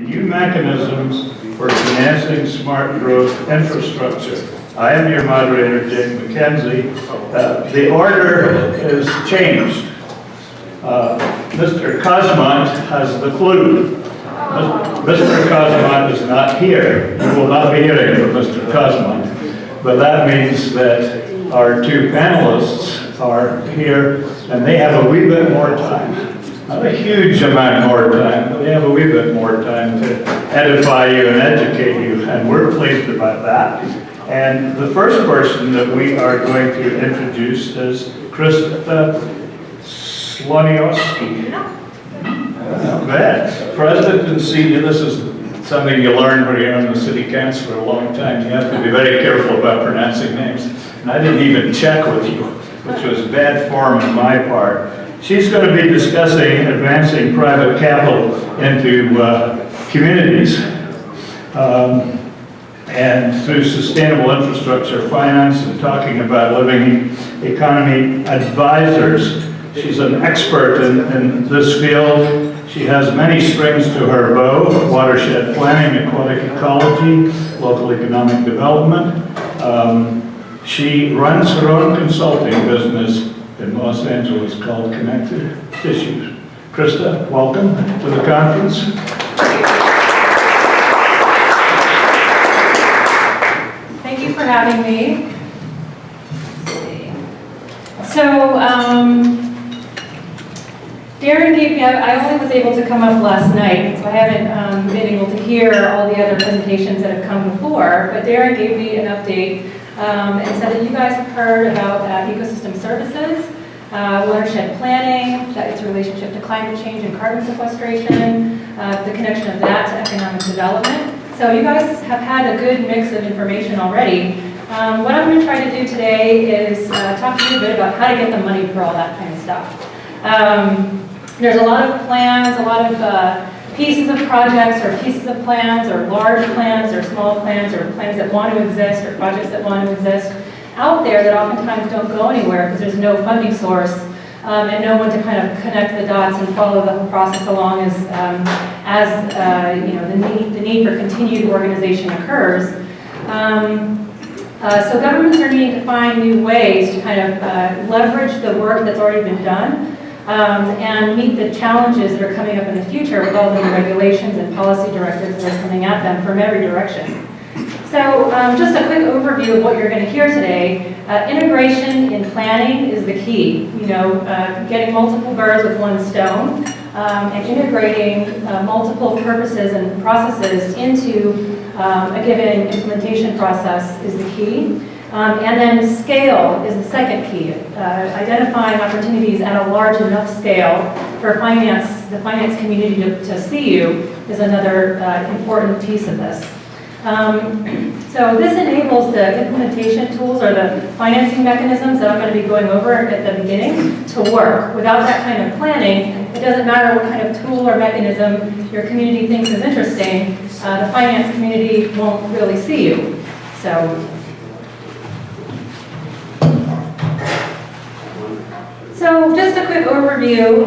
new mechanisms for financing smart growth infrastructure. I am your moderator, Jake Mackenzie. The order is changed. Mr. Cosmont has the flu. Mr. Cosmont is not here. You will not be hearing from Mr. Cosmont. But that means that our two panelists are here, and they have a wee bit more time. Not a huge amount more time, but they have a wee bit more time to edify you and educate you, and we're pleased about that. And the first person that we are going to introduce is Krista Sloniowski. Not bad. President and senior, this is something you learn when you're on the city council for a long time. You have to be very careful about pronouncing names. And I didn't even check with you, which was bad form on my part. She's going to be discussing advancing private capital into communities and through sustainable infrastructure finance, and talking about living economy advisors. She's an expert in this field. She has many strings to her bow: watershed planning, aquatic ecology, local economic development. She runs her own consulting business in Los Angeles called Connective. Krista, welcome to the conference. Thank you for having me. So, Darin gave me, I only was able to come up last night, so I haven't been able to hear all the other presentations that have come before, but Darin gave me an update and said that you guys have heard about ecosystem services, watershed planning, that its relationship to climate change and carbon sequestration, the connection of that to economic development. So you guys have had a good mix of information already. What I'm going to try to do today is talk to you a bit about how to get the money for all that kind of stuff. There's a lot of plans, a lot of pieces of projects or pieces of plans or large plans or small plans or plans that want to exist or projects that want to exist out there that oftentimes don't go anywhere because there's no funding source and no one to kind of connect the dots and follow the whole process along as you know, the need for continued organization occurs. So governments are needing to find new ways to kind of leverage the work that's already been done and meet the challenges that are coming up in the future with all the regulations and policy directives that are coming at them from every direction. So just a quick overview of what you're going to hear today. Integration in planning is the key. You know, getting multiple birds with one stone and integrating multiple purposes and processes into a given implementation process is the key. And then scale is the second key. Identifying opportunities at a large enough scale for the finance community to see you is another important piece of this. So this enables the implementation tools or the financing mechanisms that I'm going to be going over at the beginning to work. Without that kind of planning, it doesn't matter what kind of tool or mechanism your community thinks is interesting, the finance community won't really see you. So just a quick overview.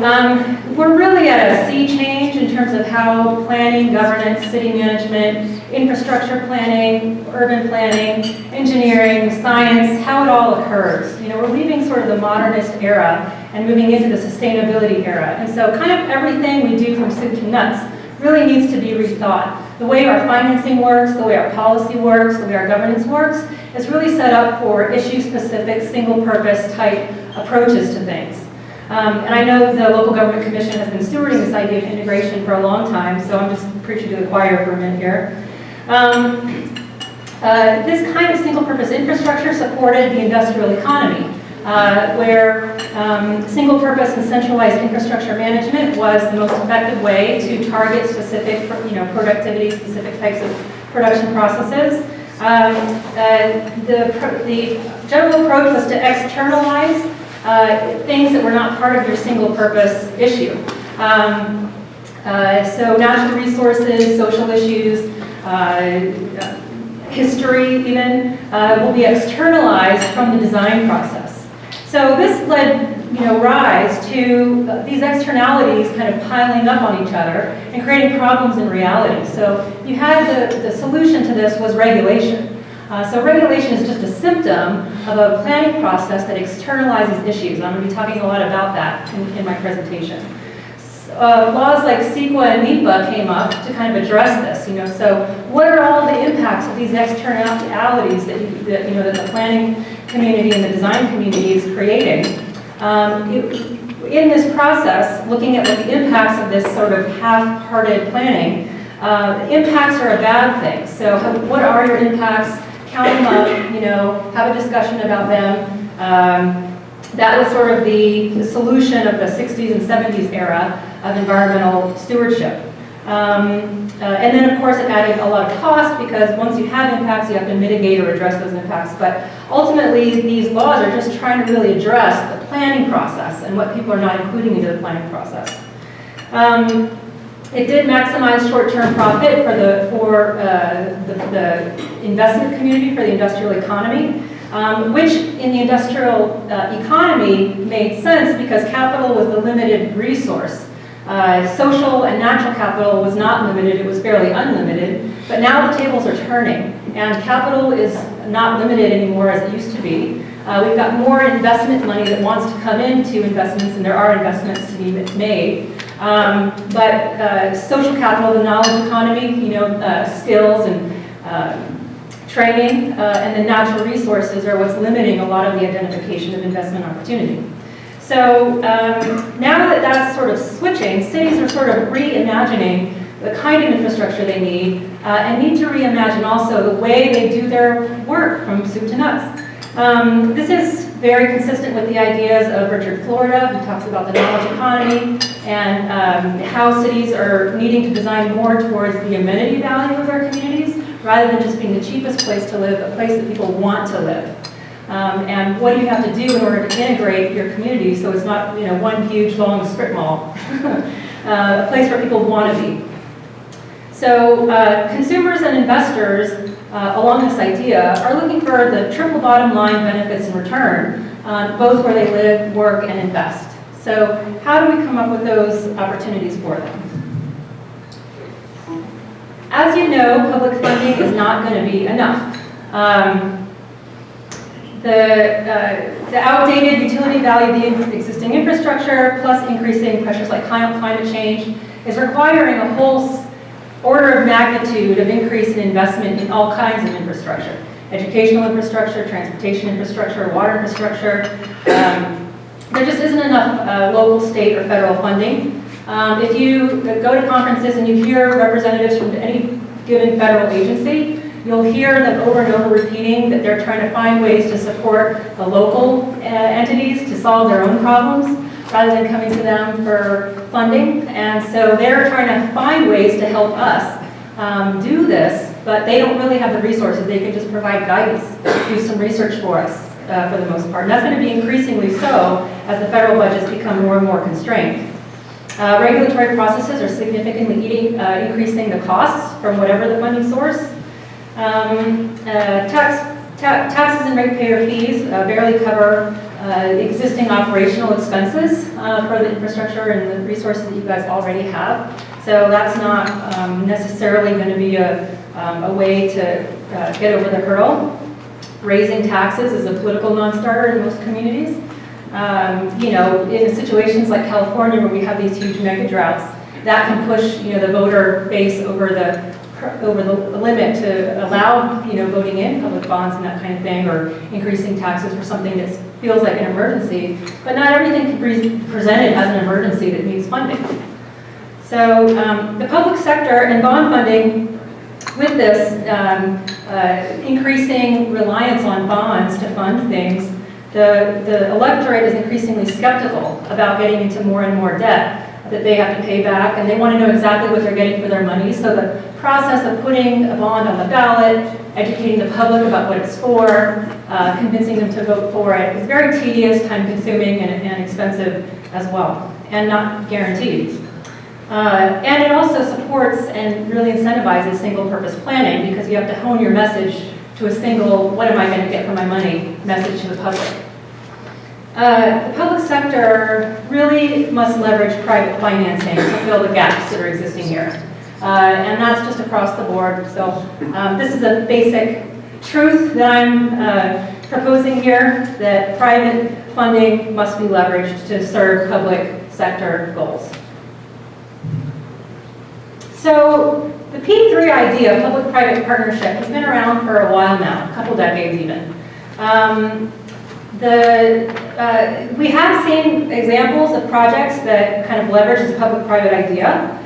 We're really at a sea change in terms of how planning, governance, city management, infrastructure planning, urban planning, engineering, science, how it all occurs. You know, we're leaving sort of the modernist era and moving into the sustainability era. And so kind of everything we do from soup to nuts really needs to be rethought. The way our financing works, the way our policy works, the way our governance works is really set up for issue-specific, single-purpose type approaches to things. And I know the Local Government Commission has been stewarding this idea of integration for a long time, so I'm just preaching to the choir for a minute here. This kind of single-purpose infrastructure supported the industrial economy, where single-purpose and centralized infrastructure management was the most effective way to target specific, productivity, specific types of production processes. The general approach was to externalize things that were not part of your single-purpose issue. So natural resources, social issues, history even, will be externalized from the design process. So this led rise to these externalities kind of piling up on each other and creating problems in reality. So you had the solution to this was regulation. So regulation is just a symptom of a planning process that externalizes issues. I'm going to be talking a lot about that in my presentation. Laws like CEQA and NEPA came up to kind of address this. So what are all the impacts of these externalities that the planning community and the design community is creating? In this process, looking at what the impacts of this sort of half-hearted planning, impacts are a bad thing. So what are your impacts? Count them up, have a discussion about them. That was sort of the solution of the 60s and 70s era of environmental stewardship. And then, of course, it added a lot of cost because once you have impacts, you have to mitigate or address those impacts. But ultimately, these laws are just trying to really address the planning process and what people are not including into the planning process. It did maximize short-term profit for the investment community, for the industrial economy, which in the industrial economy made sense because capital was the limited resource. Social and natural capital was not limited, it was fairly unlimited, but now the tables are turning and capital is not limited anymore as it used to be. We've got more investment money that wants to come into investments, and there are investments to be made. But social capital, the knowledge economy, skills and training, and the natural resources are what's limiting a lot of the identification of investment opportunity. So now that that's sort of switching, cities are sort of reimagining the kind of infrastructure they need and need to reimagine also the way they do their work from soup to nuts. This is very consistent with the ideas of Richard Florida, who talks about the knowledge economy and how cities are needing to design more towards the amenity value of their communities rather than just being the cheapest place to live, a place that people want to live. And what do you have to do in order to integrate your community so it's not one huge long strip mall, a place where people want to be. So consumers and investors along this idea are looking for the triple bottom line benefits in return, both where they live, work, and invest. So how do we come up with those opportunities for them? As you know, public funding is not going to be enough. The outdated utility value of the existing infrastructure, plus increasing pressures like climate change, is requiring a whole order of magnitude of increase in investment in all kinds of infrastructure. Educational infrastructure, transportation infrastructure, water infrastructure. There just isn't enough local, state, or federal funding. If you go to conferences and you hear representatives from any given federal agency, you'll hear them over and over repeating that they're trying to find ways to support the local entities to solve their own problems rather than coming to them for funding. And so they're trying to find ways to help us do this, but they don't really have the resources. They can just provide guidance, do some research for us for the most part. And that's going to be increasingly so as the federal budgets become more and more constrained. Regulatory processes are significantly increasing the costs from whatever the funding source. Taxes and ratepayer fees barely cover existing operational expenses for the infrastructure and the resources that you guys already have. So that's not necessarily going to be a way to get over the hurdle. Raising taxes is a political non-starter in most communities. In situations like California where we have these huge mega droughts, that can push the voter base over the limit to allow voting in public bonds and that kind of thing, or increasing taxes for something that feels like an emergency. But not everything can be presented as an emergency that needs funding. So the public sector and bond funding, with this increasing reliance on bonds to fund things, the electorate is increasingly skeptical about getting into more and more debt that they have to pay back, and they want to know exactly what they're getting for their money. So the process of putting a bond on the ballot, educating the public about what it's for, convincing them to vote for it is very tedious, time-consuming, and expensive as well, and not guaranteed. And it also supports and really incentivizes single-purpose planning because you have to hone your message to a single, what am I going to get for my money, message to the public. The public sector really must leverage private financing to fill the gaps that are existing here. And that's just across the board. So this is a basic truth that I'm proposing here, that private funding must be leveraged to serve public sector goals. So the P3 idea of public-private partnership has been around for a while now, a couple decades even. We have seen examples of projects that kind of leverage this public-private idea,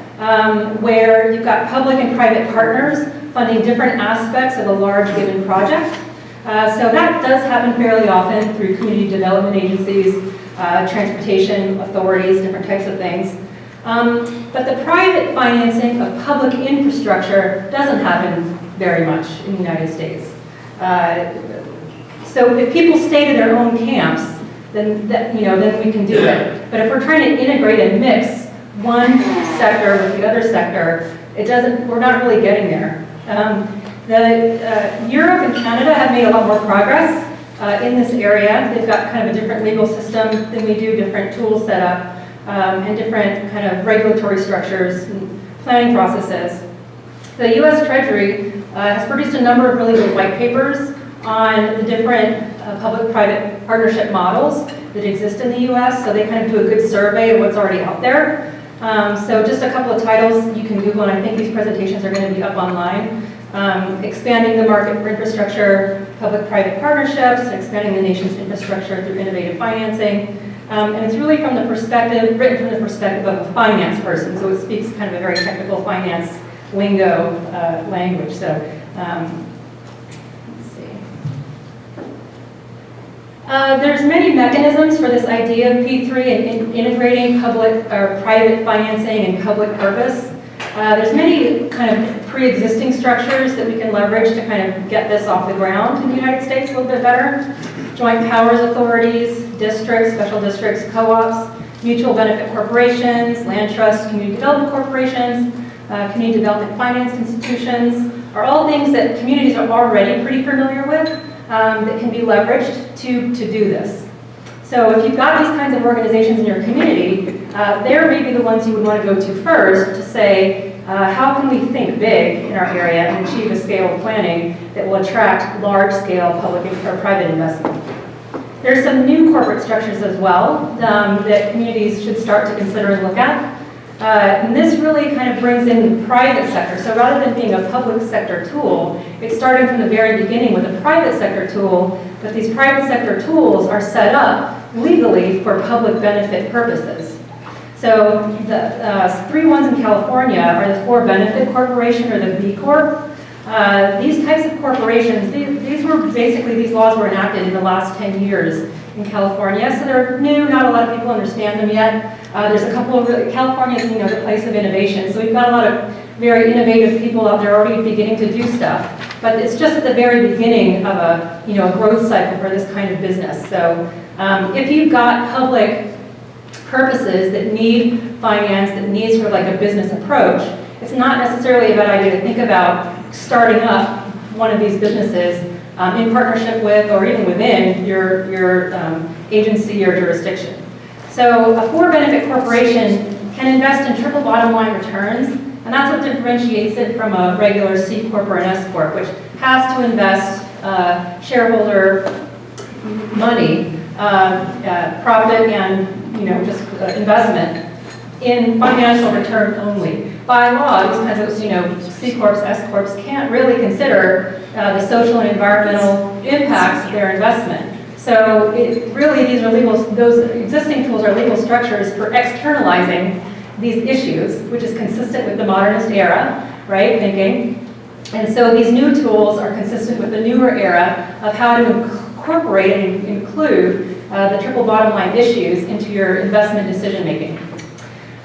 where you've got public and private partners funding different aspects of a large given project. So that does happen fairly often through community development agencies, transportation authorities, different types of things. But the private financing of public infrastructure doesn't happen very much in the United States. So if people stay to their own camps, then we can do it. But if we're trying to integrate and mix one sector with the other sector, we're not really getting there. Europe and Canada have made a lot more progress in this area. They've got kind of a different legal system than we do, different tools set up, and different kind of regulatory structures and planning processes. The U.S. Treasury has produced a number of really good white papers on the different public-private partnership models that exist in the U.S., so they kind of do a good survey of what's already out there. So just a couple of titles you can Google, and I think these presentations are going to be up online. Expanding the market for infrastructure, public-private partnerships, expanding the nation's infrastructure through innovative financing. And it's really written from the perspective of a finance person, so it speaks kind of a very technical finance lingo language. So let's see. There's many mechanisms for this idea of P3 and integrating public or private financing and public purpose. There's many kind of pre-existing structures that we can leverage to kind of get this off the ground in the United States a little bit better. Joint powers authorities, districts, special districts, co-ops, mutual benefit corporations, land trusts, community development corporations, community development finance institutions, are all things that communities are already pretty familiar with that can be leveraged to do this. So if you've got these kinds of organizations in your community, they're maybe the ones you would want to go to first to say, how can we think big in our area and achieve a scale of planning that will attract large-scale public or private investment? There's some new corporate structures as well that communities should start to consider and look at. And this really kind of brings in the private sector. So rather than being a public sector tool, it's starting from the very beginning with a private sector tool, but these private sector tools are set up legally for public benefit purposes. So the three ones in California are the For Benefit Corporation, or the B Corp. These types of corporations, these laws were enacted in the last 10 years in California, so they're new, not a lot of people understand them yet. There's a couple of California is, the place of innovation, so we've got a lot of very innovative people out there already beginning to do stuff. But it's just at the very beginning of a growth cycle for this kind of business. So if you've got public purposes that need finance, that need sort of like a business approach, it's not necessarily a bad idea to think about starting up one of these businesses in partnership with or even within your agency or jurisdiction. So a for-benefit corporation can invest in triple bottom line returns, and that's what differentiates it from a regular C Corp or an S Corp, which has to invest shareholder money, profit and just investment in financial return only. By law, these kinds of C Corps, S Corps can't really consider the social and environmental impacts of their investment. So those existing tools are legal structures for externalizing these issues, which is consistent with the modernist era, right, thinking. And so these new tools are consistent with the newer era of how to incorporate and include the triple bottom line issues into your investment decision making.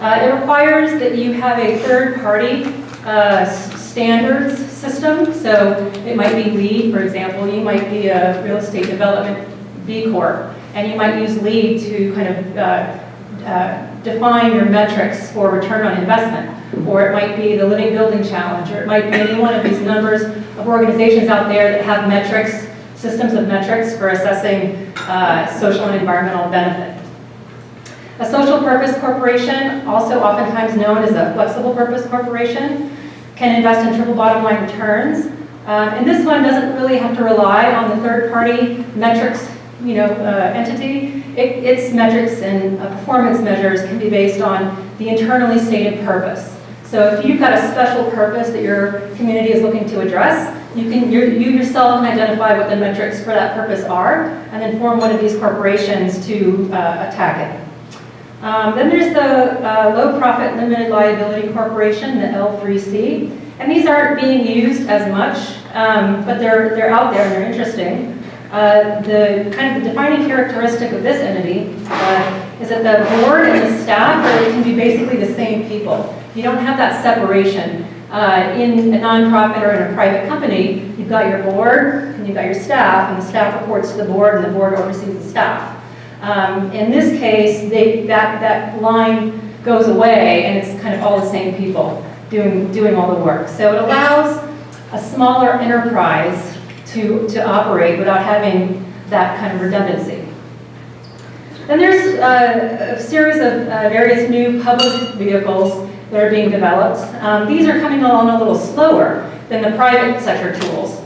It requires that you have a third-party standards system. So it might be LEED, for example. You might be a real estate development B Corp, and you might use LEED to kind of define your metrics for return on investment. Or it might be the Living Building Challenge, or it might be any one of these numbers of organizations out there that have metrics systems of metrics for assessing social and environmental benefit. A social purpose corporation, also oftentimes known as a flexible purpose corporation, can invest in triple bottom line returns. And this one doesn't really have to rely on the third-party metrics, entity. Its metrics and performance measures can be based on the internally stated purpose. So if you've got a special purpose that your community is looking to address, you yourself can identify what the metrics for that purpose are, and then form one of these corporations to attack it. Then there's the Low Profit Limited Liability Corporation, the L3C. And these aren't being used as much, but they're out there and they're interesting. The kind of the defining characteristic of this entity is that the board and the staff can be basically the same people. You don't have that separation. In a nonprofit or in a private company, you've got your board and you've got your staff, and the staff reports to the board and the board oversees the staff. In this case, that line goes away and it's kind of all the same people doing all the work. So it allows a smaller enterprise to operate without having that kind of redundancy. Then there's a series of various new public vehicles that are being developed. These are coming along a little slower than the private sector tools.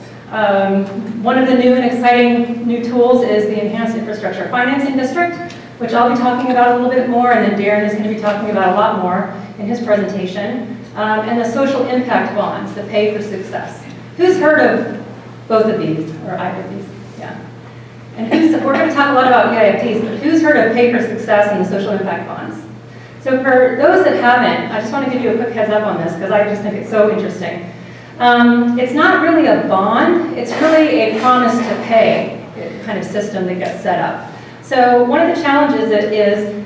One of the new and exciting new tools is the Enhanced Infrastructure Financing District, which I'll be talking about a little bit more, and then Darin is going to be talking about a lot more in his presentation. And the social impact bonds, the pay for success. Who's heard of both of these, or either of these? Yeah. And we're going to talk a lot about EIFTs, but who's heard of pay for success and the social impact bonds? So for those that haven't, I just want to give you a quick heads up on this because I just think it's so interesting. It's not really a bond, it's really a promise to pay kind of system that gets set up. So one of the challenges is,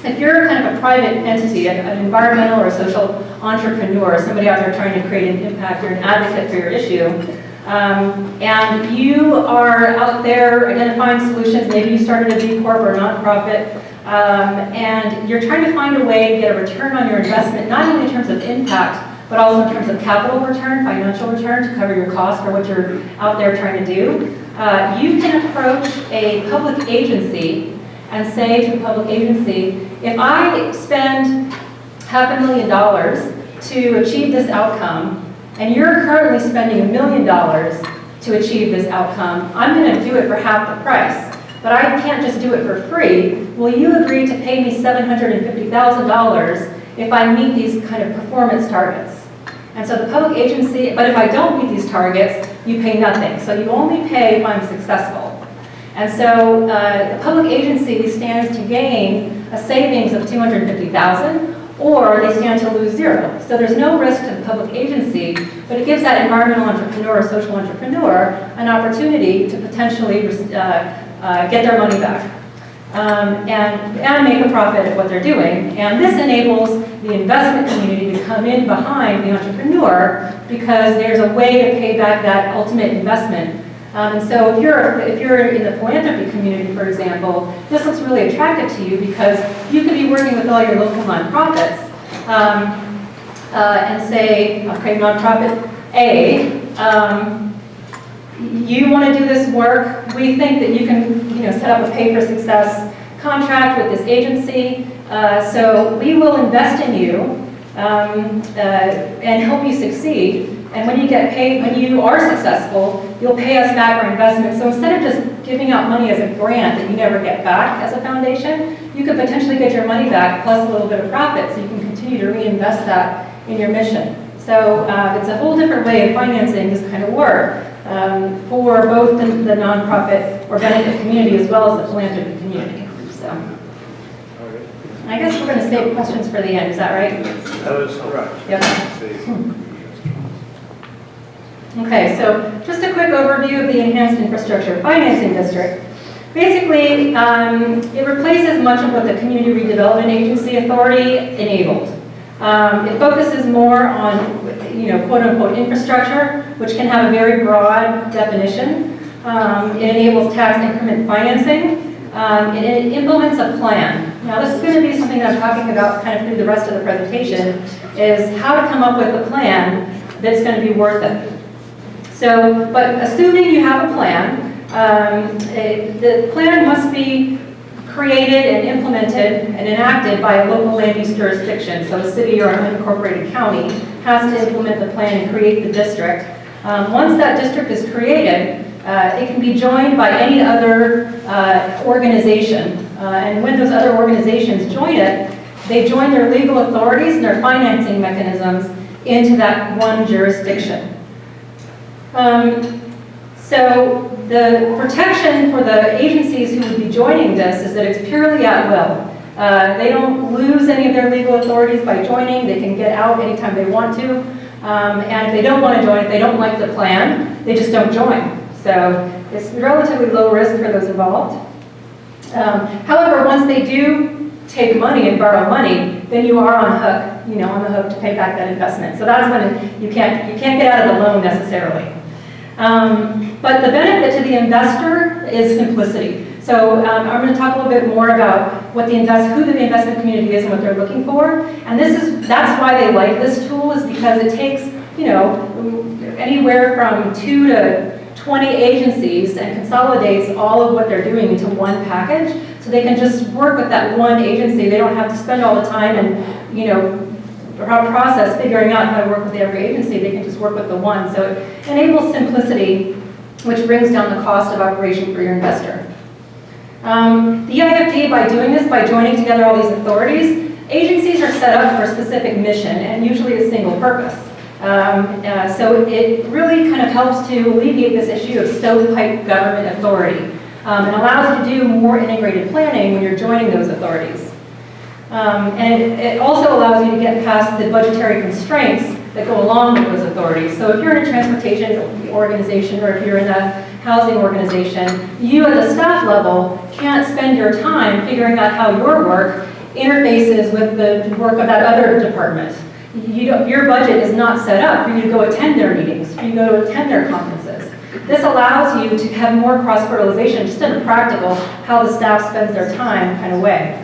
if you're kind of a private entity, an environmental or social entrepreneur, somebody out there trying to create an impact, you're an advocate for your issue, and you are out there identifying solutions, maybe you started a B Corp or nonprofit, and you're trying to find a way to get a return on your investment, not only in terms of impact, but also in terms of capital return, financial return to cover your cost for what you're out there trying to do. You can approach a public agency and say to the public agency, if I spend $500,000 to achieve this outcome, and you're currently spending $1 million to achieve this outcome, I'm going to do it for half the price. But I can't just do it for free. Will you agree to pay me $750,000 if I meet these kind of performance targets? And so the public agency, but if I don't meet these targets, you pay nothing. So you only pay if I'm successful. And so the public agency stands to gain a savings of $250,000, or they stand to lose zero. So there's no risk to the public agency, but it gives that environmental entrepreneur or social entrepreneur an opportunity to potentially get their money back and make a profit at what they're doing. And this enables the investment community to come in behind the entrepreneur because there's a way to pay back that ultimate investment. And so if you're in the philanthropy community, for example, this looks really attractive to you because you could be working with all your local nonprofits and say, okay, nonprofit A, you want to do this work. We think that you can, set up a pay for success contract with this agency. So we will invest in you and help you succeed. And when you get paid, when you are successful, you'll pay us back our investment. So instead of just giving out money as a grant that you never get back as a foundation, you could potentially get your money back plus a little bit of profit, so you can continue to reinvest that in your mission. So it's a whole different way of financing this kind of work for both the nonprofit or benefit community as well as the philanthropy community. So I guess we're going to save questions for the end. Is that right? That is correct. Yep. Okay, so just a quick overview of the Enhanced Infrastructure Financing District. Basically, it replaces much of what the Community Redevelopment Agency Authority enabled. It focuses more on, quote-unquote infrastructure, which can have a very broad definition. It enables tax increment financing. It implements a plan. Now, this is going to be something that I'm talking about kind of through the rest of the presentation, is how to come up with a plan that's going to be worth it. So, but assuming you have a plan, the plan must be created and implemented and enacted by a local land use jurisdiction. So a city or an unincorporated county has to implement the plan and create the district. Once that district is created, it can be joined by any other organization. And when those other organizations join it, they join their legal authorities and their financing mechanisms into that one jurisdiction. So the protection for the agencies who would be joining this is that it's purely at will. They don't lose any of their legal authorities by joining. They can get out anytime they want to. And if they don't want to join, if they don't like the plan, they just don't join. So it's relatively low risk for those involved. However, once they do take money and borrow money, then you are on the hook to pay back that investment. So that's when you can't get out of the loan necessarily. But the benefit to the investor is simplicity. So I'm going to talk a little bit more about what who the investment community is and what they're looking for. And that's why they like this tool, is because it takes, anywhere from 2 to 20 agencies and consolidates all of what they're doing into one package. So they can just work with that one agency. They don't have to spend all the time and, process figuring out how to work with every agency. They can just work with the one. So it enables simplicity, which brings down the cost of operation for your investor. The IFD, by doing this, by joining together all these authorities, agencies are set up for a specific mission and usually a single purpose. So it really kind of helps to alleviate this issue of stovepipe government authority and allows you to do more integrated planning when you're joining those authorities. And it also allows you to get past the budgetary constraints that go along with those authorities. So if you're in a transportation organization or if you're in a housing organization, you at the staff level can't spend your time figuring out how your work interfaces with the work of that other department. Your budget is not set up for you to go attend their meetings, for you to go attend their conferences. This allows you to have more cross-fertilization, just in a practical, how the staff spends their time kind of way.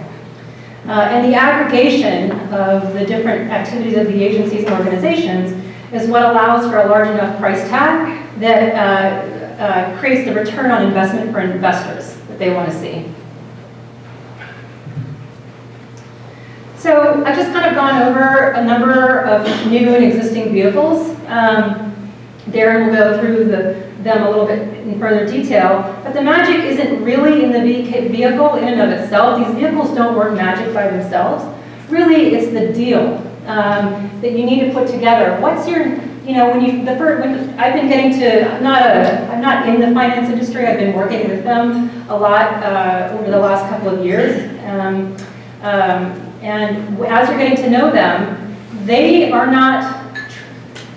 And the aggregation of the different activities of the agencies and organizations is what allows for a large enough price tag that creates the return on investment for investors that they want to see. So I've just kind of gone over a number of new and existing vehicles. Darin will go through them a little bit in further detail, but the magic isn't really in the vehicle in and of itself. These vehicles don't work magic by themselves. Really, it's the deal that you need to put together. What's your, when I've been getting to, I'm not in the finance industry. I've been working with them a lot over the last couple of years. And as you're getting to know them, they are not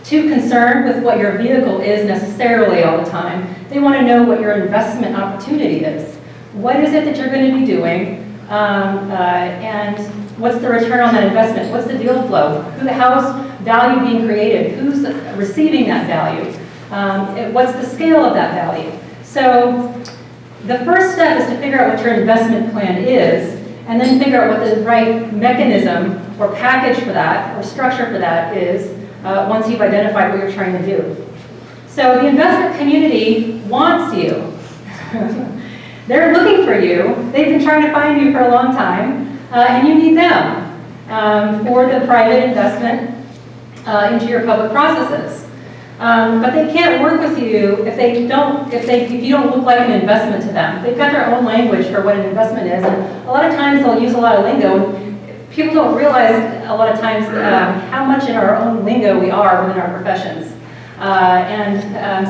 too concerned with what your vehicle is necessarily all the time. They want to know what your investment opportunity is. What is it that you're going to be doing? And what's the return on that investment? What's the deal flow? How's value being created? Who's receiving that value? What's the scale of that value? So the first step is to figure out what your investment plan is, and then figure out what the right mechanism or package for that or structure for that is once you've identified what you're trying to do. So the investment community wants you. They're looking for you. They've been trying to find you for a long time, and you need them for the private investment into your public processes. But they can't work with you if you don't look like an investment to them. They've got their own language for what an investment is, and a lot of times they'll use a lot of lingo. People don't realize a lot of times how much in our own lingo we are within our professions.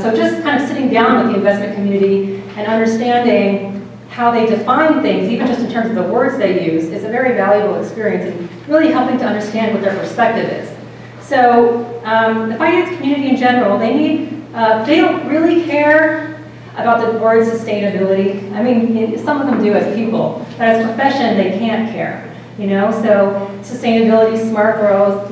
So just kind of sitting down with the investment community and understanding how they define things, even just in terms of the words they use, is a very valuable experience and really helping to understand what their perspective is. So the finance community in general, they don't really care about the word sustainability. I mean, some of them do as people, but as a profession, they can't care. So sustainability, smart growth,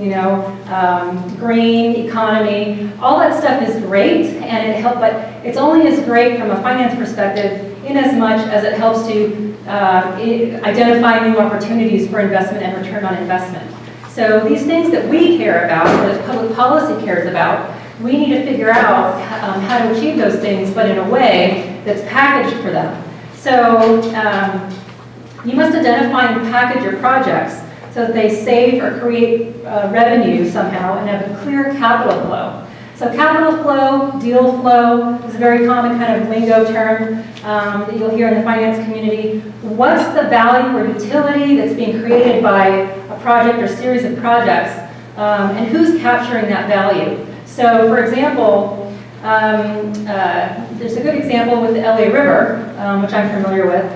green economy, all that stuff is great, and it helps. But it's only as great from a finance perspective in as much as it helps to identify new opportunities for investment and return on investment. So these things that we care about, or that public policy cares about, we need to figure out how to achieve those things, but in a way that's packaged for them. So you must identify and package your projects so that they save or create revenue somehow and have a clear capital flow. So capital flow, deal flow is a very common kind of lingo term that you'll hear in the finance community. What's the value or utility that's being created by a project or series of projects, and who's capturing that value? So for example, there's a good example with the LA River, which I'm familiar with.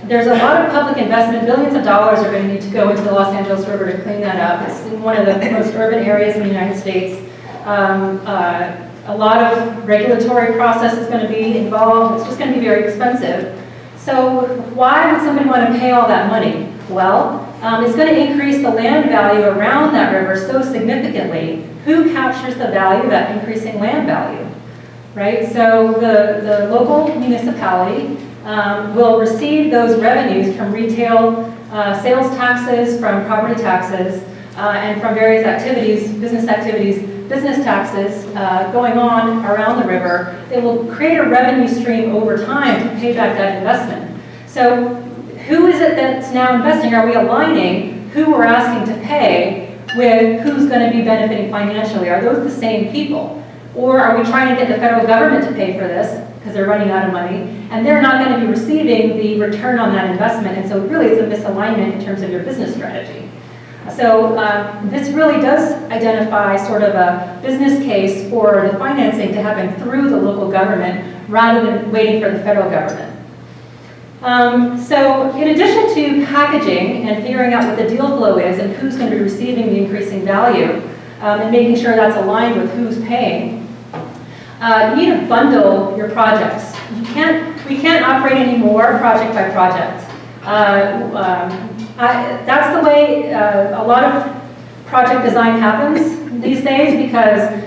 There's a lot of public investment, billions of dollars are going to need to go into the Los Angeles River to clean that up. It's in one of the most urban areas in the United States. A lot of regulatory process is going to be involved. It's just going to be very expensive. So why would somebody want to pay all that money? Well, it's going to increase the land value around that river so significantly. Who captures the value, that increasing land value? Right? So the local municipality will receive those revenues from retail sales taxes, from property taxes, and from various activities, business taxes going on around the river. It will create a revenue stream over time to pay back that investment. So who is it that's now investing? Are we aligning who we're asking to pay with who's going to be benefiting financially? Are those the same people? Or are we trying to get the federal government to pay for this because they're running out of money, and they're not going to be receiving the return on that investment, and so really it's a misalignment in terms of your business strategy. So this really does identify sort of a business case for the financing to happen through the local government rather than waiting for the federal government. So in addition to packaging and figuring out what the deal flow is and who's going to be receiving the increasing value and making sure that's aligned with who's paying, you need to bundle your projects. We can't operate anymore project by project. That's the way a lot of project design happens these days because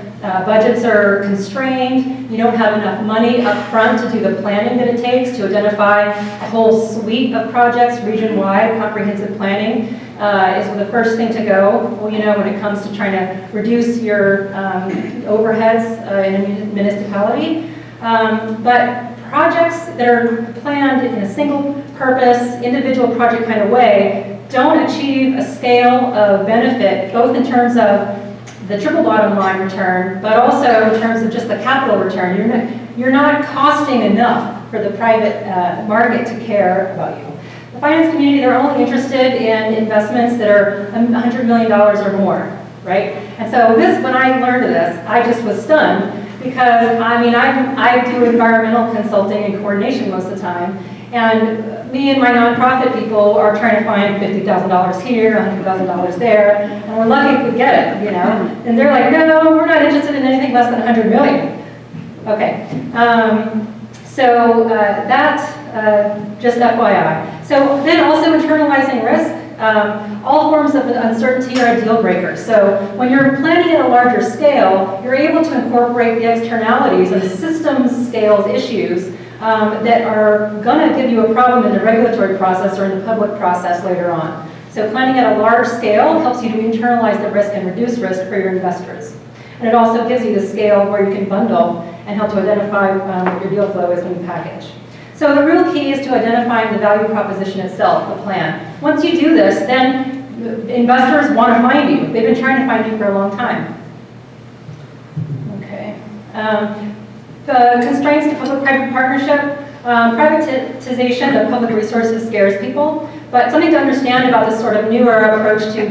budgets are constrained. You don't have enough money up front to do the planning that it takes to identify a whole suite of projects, region-wide. Comprehensive planning is the first thing to go, when it comes to trying to reduce your overheads in a municipality. But projects that are planned in a single purpose, individual project kind of way don't achieve a scale of benefit, both in terms of the triple bottom line return, but also in terms of just the capital return. You're not costing enough for the private market to care about you. The finance community, they're only interested in investments that are $100 million or more, right? And so when I learned of this, I just was stunned because, I do environmental consulting and coordination most of the time, and me and my nonprofit people are trying to find $50,000 here, $100,000 there, and we're lucky if we get it, And they're like, no, we're not interested in anything less than $100 million. Okay, just FYI. So then also internalizing risk. All forms of uncertainty are a deal breaker. So when you're planning at a larger scale, you're able to incorporate the externalities and the systems scales issues that are going to give you a problem in the regulatory process or in the public process later on. So planning at a large scale helps you to internalize the risk and reduce risk for your investors. And it also gives you the scale where you can bundle and help to identify what your deal flow is when you package. So the real key is to identifying the value proposition itself, the plan. Once you do this, then investors want to find you. They've been trying to find you for a long time. Okay. The constraints to public-private partnership, privatization of public resources scares people, but something to understand about this sort of newer approach to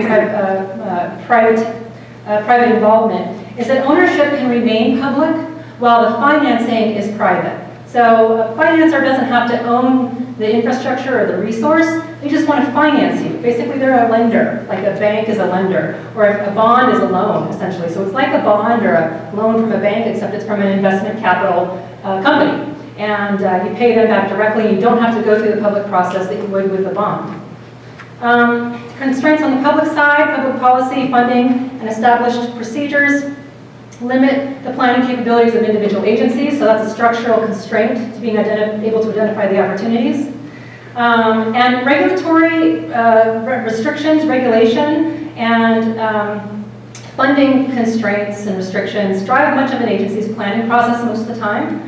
private involvement is that ownership can remain public while the financing is private. So a financer doesn't have to own the infrastructure or the resource, they just want to finance you. Basically, they're a lender, like a bank is a lender, or a bond is a loan, essentially. So it's like a bond or a loan from a bank, except it's from an investment capital company. And you pay them back directly. You don't have to go through the public process that you would with a bond. Constraints on the public side, public policy, funding, and established procedures limit the planning capabilities of individual agencies, so that's a structural constraint to being able to identify the opportunities. And regulatory restrictions, regulation, and Funding constraints and restrictions drive much of an agency's planning process most of the time.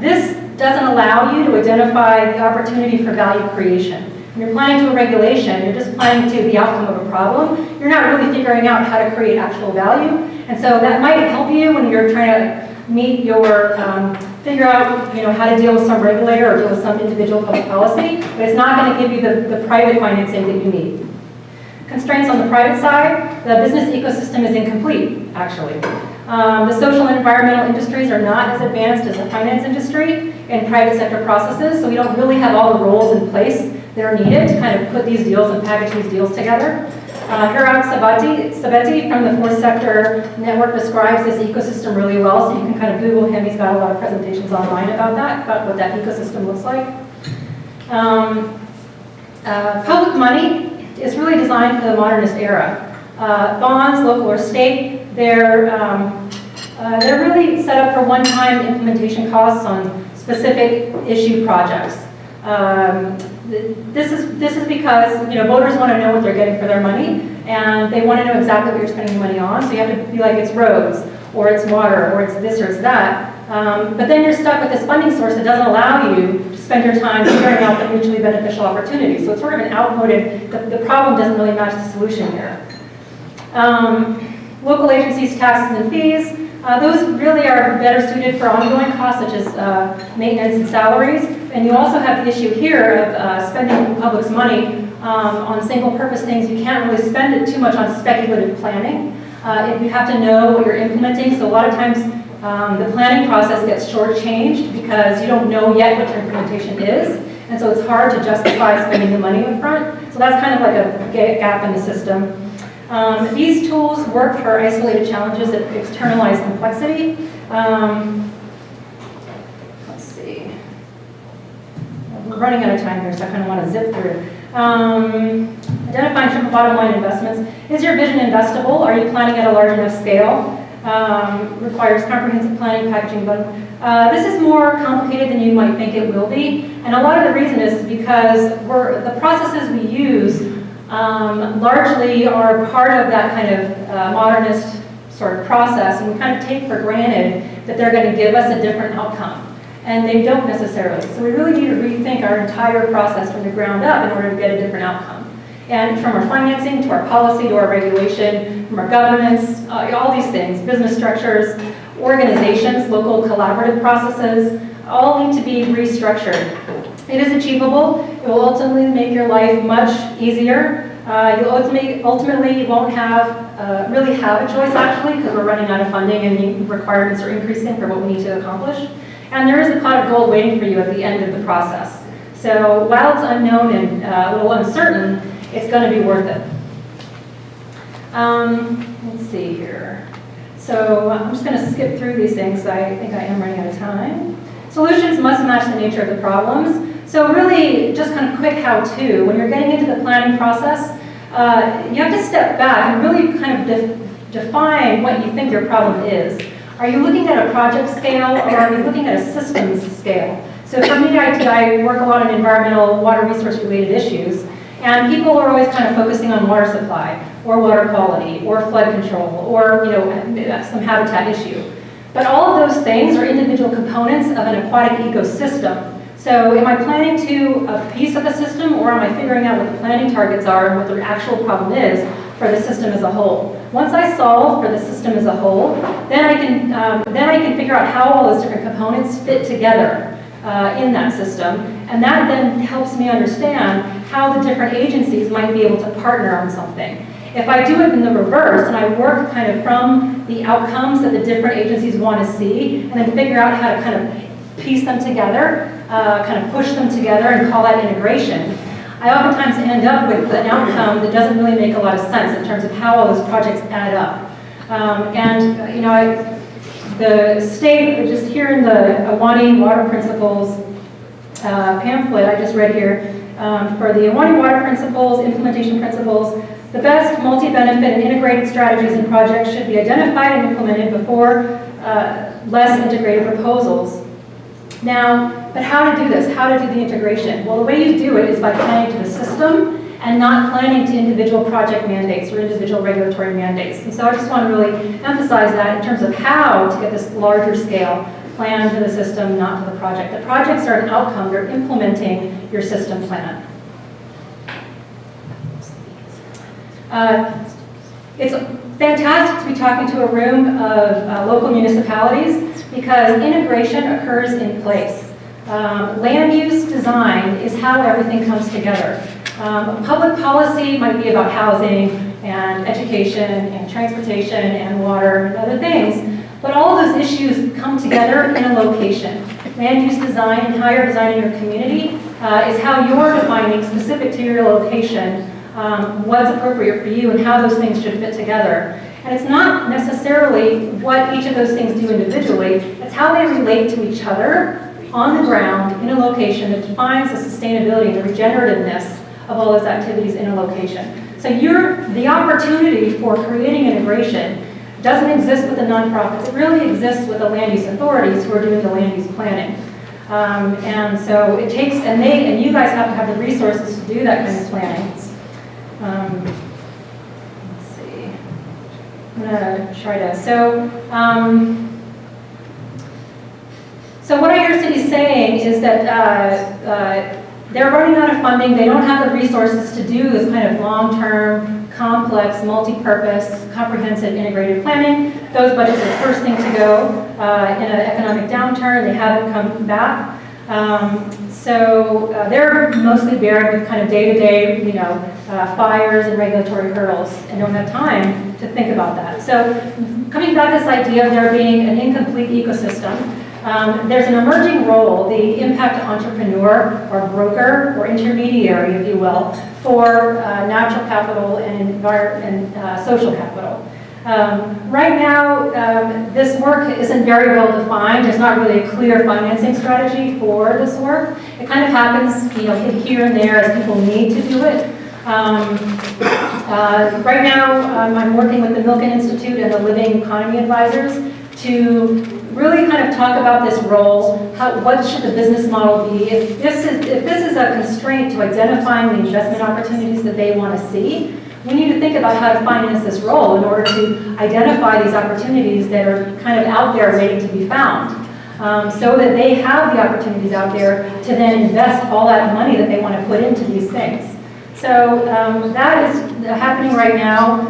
This doesn't allow you to identify the opportunity for value creation. When you're planning to a regulation, you're just planning to the outcome of a problem. You're not really figuring out how to create actual value. And so that might help you when you're trying to meet your, figure out how to deal with some regulator or deal with some individual public policy, but it's not going to give you the private financing that you need. Constraints on the private side, the business ecosystem is incomplete, actually. The social and environmental industries are not as advanced as the finance industry and private sector processes, so we don't really have all the roles in place that are needed to kind of put these deals and package these deals together. Hirag Sabeti from the Fourth Sector Network describes this ecosystem really well, so you can kind of Google him. He's got a lot of presentations online about that, about what that ecosystem looks like. Public money is really designed for the modernist era. Bonds, local or state, they're really set up for one-time implementation costs on specific issue projects. This is because voters want to know what they're getting for their money, and they want to know exactly what you're spending money on. So you have to be like, it's roads, or it's water, or it's this or it's that. But then you're stuck with this funding source that doesn't allow you to spend your time figuring out the mutually beneficial opportunities. So it's sort of an outmoded. The problem doesn't really match the solution here. Local agencies, taxes and fees. Those really are better suited for ongoing costs such as maintenance and salaries. And you also have the issue here of spending the public's money on single-purpose things. You can't really spend it too much on speculative planning. You have to know what you're implementing. So a lot of times the planning process gets shortchanged because you don't know yet what your implementation is. And so it's hard to justify spending the money up front. So that's kind of like a gap in the system. These tools work for isolated challenges that externalize complexity. Let's see. We're running out of time here, so I kind of want to zip through. Identifying triple bottom line investments. Is your vision investable? Are you planning at a large enough scale? Requires comprehensive planning, packaging, but this is more complicated than you might think it will be. And a lot of the reason is because the processes we use largely are part of that kind of modernist sort of process, and we kind of take for granted that they're going to give us a different outcome. And they don't necessarily. So we really need to rethink our entire process from the ground up in order to get a different outcome. And from our financing, to our policy, to our regulation, from our governance, all these things, business structures, organizations, local collaborative processes, all need to be restructured. It is achievable. It will ultimately make your life much easier. You ultimately won't really have a choice, actually, because we're running out of funding and the requirements are increasing for what we need to accomplish. And there is a pot of gold waiting for you at the end of the process. So while it's unknown and a little uncertain, it's going to be worth it. Let's see here. So I'm just going to skip through these things. I think I am running out of time. Solutions must match the nature of the problems. So really, just kind of quick how-to. When you're getting into the planning process, you have to step back and really kind of define what you think your problem is. Are you looking at a project scale, or are you looking at a systems scale? So for me, I work a lot on environmental, water resource related issues, and people are always kind of focusing on water supply, or water quality, or flood control, or some habitat issue. But all of those things are individual components of an aquatic ecosystem. So am I planning to a piece of the system, or am I figuring out what the planning targets are and what the actual problem is for the system as a whole? Once I solve for the system as a whole, then I can figure out how all those different components fit together in that system, and that then helps me understand how the different agencies might be able to partner on something. If I do it in the reverse, and I work kind of from the outcomes that the different agencies want to see, and then figure out how to kind of piece them together, kind of push them together and call that integration, I oftentimes end up with an outcome that doesn't really make a lot of sense in terms of how all those projects add up. The state, just here in the Awani Water Principles pamphlet I just read here, for the Awani Water Principles, implementation principles, the best multi-benefit and integrated strategies and projects should be identified and implemented before less integrated proposals. Now, but how to do this? How to do the integration? Well, the way you do it is by planning to the system and not planning to individual project mandates or individual regulatory mandates. And so I just want to really emphasize that in terms of how to get this larger scale plan to the system, not to the project. The projects are an outcome, they're implementing your system plan. It's fantastic to be talking to a room of local municipalities because integration occurs in place. Land use design is how everything comes together. Public policy might be about housing and education and transportation and water and other things, but all of those issues come together in a location. Land use design and how you're designing your community is how you're defining specific to your location what's appropriate for you and how those things should fit together. And it's not necessarily what each of those things do individually, it's how they relate to each other on the ground in a location that defines the sustainability and the regenerativeness of all those activities in a location. So the opportunity for creating integration doesn't exist with the nonprofits, it really exists with the land use authorities who are doing the land use planning. And so it takes, and you guys have to have the resources to do that kind of planning. Let's see. I'm gonna try to. So what I hear cities saying is that they're running out of funding. They don't have the resources to do this kind of long-term, complex, multi-purpose, comprehensive, integrated planning. Those budgets are the first thing to go in an economic downturn. They haven't come back. So they're mostly buried with kind of day-to-day, fires and regulatory hurdles, and don't have time to think about that. So coming back to this idea of there being an incomplete ecosystem, there's an emerging role, the impact entrepreneur or broker or intermediary, if you will, for natural capital and social capital. Right now, this work isn't very well defined. There's not really a clear financing strategy for this work. It kind of happens, here and there as people need to do it. Right now, I'm working with the Milken Institute and the Living Economy Advisors to really kind of talk about this role. What should the business model be? If this is a constraint to identifying the investment opportunities that they want to see, we need to think about how to finance this role in order to identify these opportunities that are kind of out there waiting to be found, so that they have the opportunities out there to then invest all that money that they want to put into these things. So that is happening right now.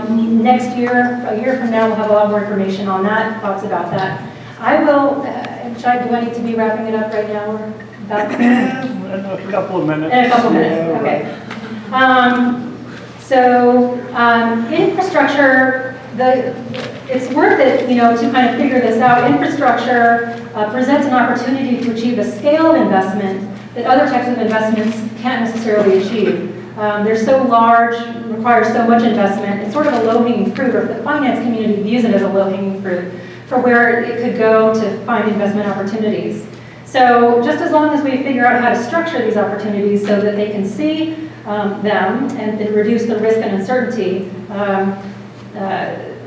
Next year, a year from now, we'll have a lot more information on that, thoughts about that. I will, do I need to be wrapping it up right now? Or about In a couple of minutes. In a couple of minutes, okay. Infrastructure, it's worth it, to kind of figure this out. Infrastructure presents an opportunity to achieve a scale of investment that other types of investments can't necessarily achieve. They're so large, require so much investment. It's sort of a low-hanging fruit, or if the finance community views it as a low-hanging fruit, for where it could go to find investment opportunities. So just as long as we figure out how to structure these opportunities so that they can see them and reduce the risk and uncertainty,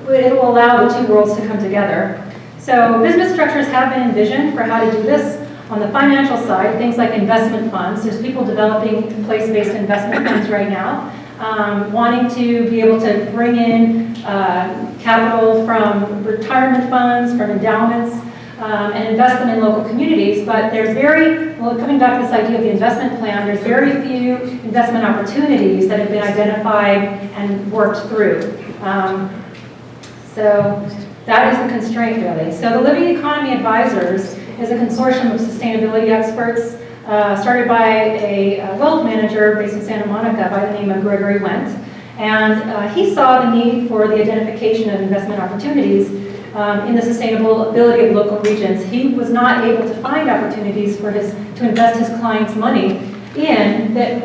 it will allow the two worlds to come together. So business structures have been envisioned for how to do this. On the financial side, things like investment funds, there's people developing place-based investment funds right now, wanting to be able to bring in capital from retirement funds, from endowments, and invest them in local communities. But there's coming back to this idea of the investment plan, there's very few investment opportunities that have been identified and worked through. So that is the constraint, really. So the Living Economy Advisors is a consortium of sustainability experts started by a wealth manager based in Santa Monica by the name of Gregory Wendt. And he saw the need for the identification of investment opportunities in the sustainability of local regions. He was not able to find opportunities to invest his clients' money in that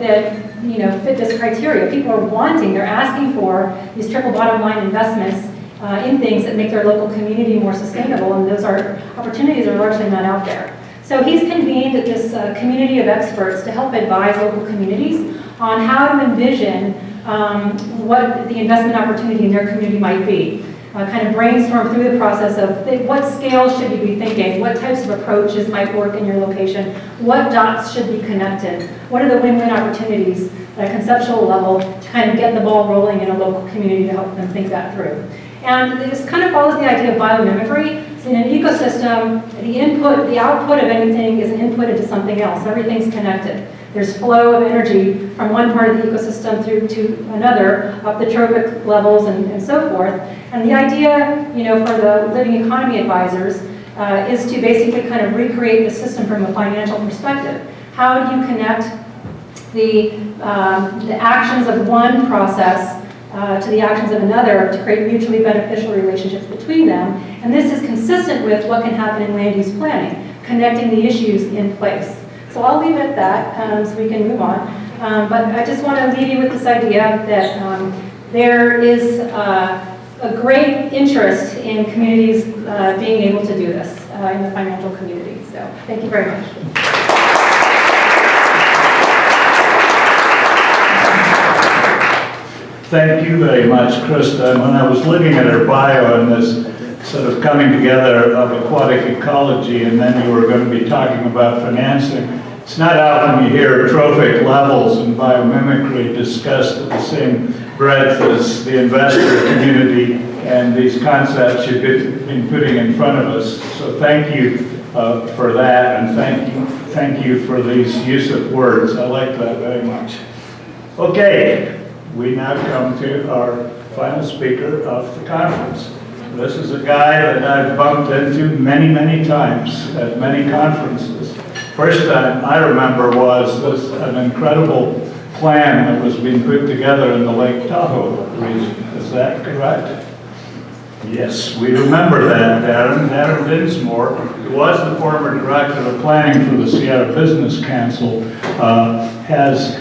fit this criteria. People are they're asking for these triple bottom line investments in things that make their local community more sustainable, and those opportunities are largely not out there. So he's convened this community of experts to help advise local communities on how to envision what the investment opportunity in their community might be. Kind of brainstorm through the process of what scales should you be thinking, what types of approaches might work in your location, what dots should be connected, what are the win-win opportunities at a conceptual level to kind of get the ball rolling in a local community to help them think that through. And this kind of follows the idea of biomimicry. So in an ecosystem, the output of anything is an input into something else. Everything's connected. There's flow of energy from one part of the ecosystem through to another, up the trophic levels and so forth. And the idea, for the living economy advisors is to basically kind of recreate the system from a financial perspective. How do you connect the actions of one process to the actions of another to create mutually beneficial relationships between them? And this is consistent with what can happen in land use planning, connecting the issues in place. So I'll leave it at that so we can move on. But I just want to leave you with this idea that there is a great interest in communities being able to do this in the financial community. So thank you very much. Thank you very much, Krista. And when I was looking at her bio and this sort of coming together of aquatic ecology, and then you were going to be talking about financing, it's not often you hear trophic levels and biomimicry discussed at the same breadth as the investor community and these concepts you've been putting in front of us. So thank you for that, and thank you for these use of words. I like that very much. Okay. We now come to our final speaker of the conference. This is a guy that I've bumped into many, many times at many conferences. First time I remember was an incredible plan that was being put together in the Lake Tahoe region. Is that correct? Yes, we remember that. Darin Dinsmore, who was the former director of planning for the Seattle Business Council, has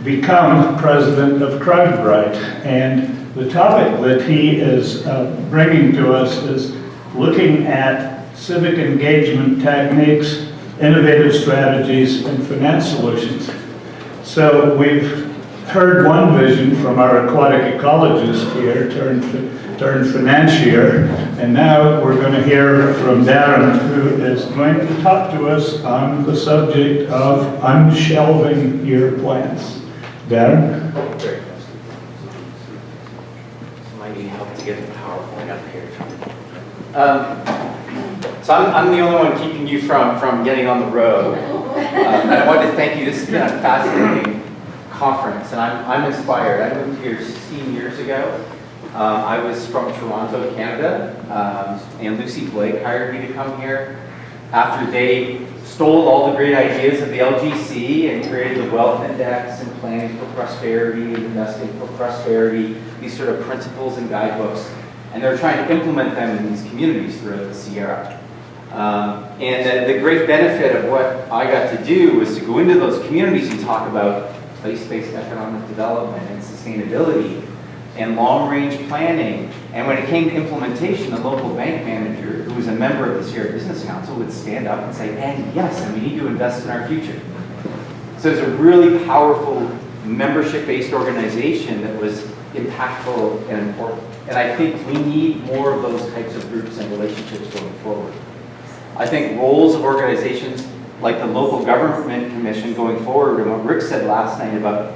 become president of CrowdBrite, and the topic that he is bringing to us is looking at civic engagement techniques, innovative strategies, and finance solutions. So we've heard one vision from our aquatic ecologist here, turned financier, and now we're going to hear from Darin, who is going to talk to us on the subject of unshelving your plants. Darin? Great. Might need help to get the PowerPoint up here. So I'm the only one keeping you from getting on the road. And I wanted to thank you. This has been a fascinating conference, and I'm inspired. I moved here 16 years ago. I was from Toronto, Canada, and Lucy Blake hired me to come here after they stole all the great ideas of the LGC and created the Wealth Index and Planning for Prosperity and Investing for Prosperity, these sort of principles and guidebooks. And they're trying to implement them in these communities throughout the Sierra. And the great benefit of what I got to do was to go into those communities and talk about place-based economic development and sustainability and long-range planning. And when it came to implementation, the local bank manager, who was a member of the Sierra Business Council, would stand up and say, and yes, and we need to invest in our future. So it's a really powerful membership-based organization that was impactful and important. And I think we need more of those types of groups and relationships going forward. I think roles of organizations like the Local Government Commission going forward, and what Rick said last night about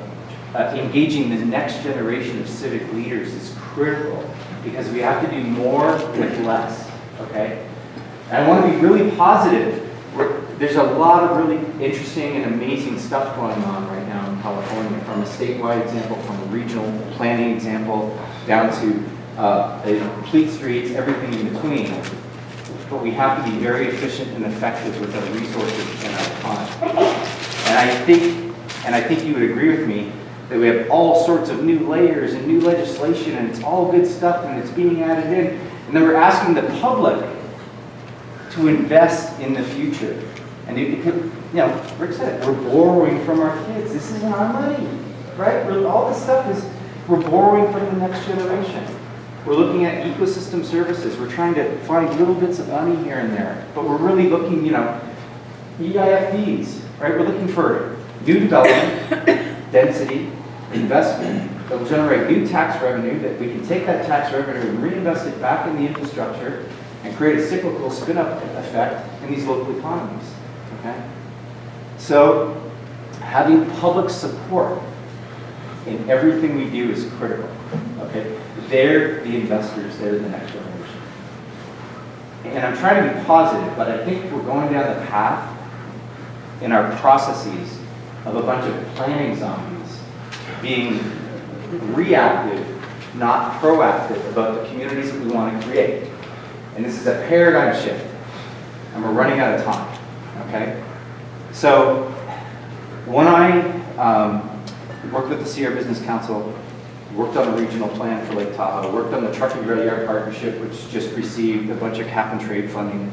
engaging the next generation of civic leaders is critical, because we have to do more with less, okay? And I want to be really positive. There's a lot of really interesting and amazing stuff going on right now in California, from a statewide example, from a regional planning example, down to complete streets, everything in between. But we have to be very efficient and effective with our resources and our time. And I think you would agree with me that we have all sorts of new layers and new legislation, and it's all good stuff, and it's being added in. And then we're asking the public to invest in the future. And Rick said it, we're borrowing from our kids. This isn't our money, right? All this stuff is, we're borrowing from the next generation. We're looking at ecosystem services. We're trying to find little bits of money here and there, but we're really looking, EIFDs, right? We're looking for new development, density, investment that will generate new tax revenue, that we can take that tax revenue and reinvest it back in the infrastructure and create a cyclical spin-up effect in these local economies, okay? So having public support in everything we do is critical, okay? They're the investors, they're the next generation. And I'm trying to be positive, but I think we're going down the path in our processes of a bunch of planning zombies being reactive, not proactive about the communities that we want to create. And this is a paradigm shift, and we're running out of time, okay? So when I worked with the Sierra Business Council, worked on a regional plan for Lake Tahoe, worked on the Trucking Rail Yard Partnership, which just received a bunch of cap and trade funding,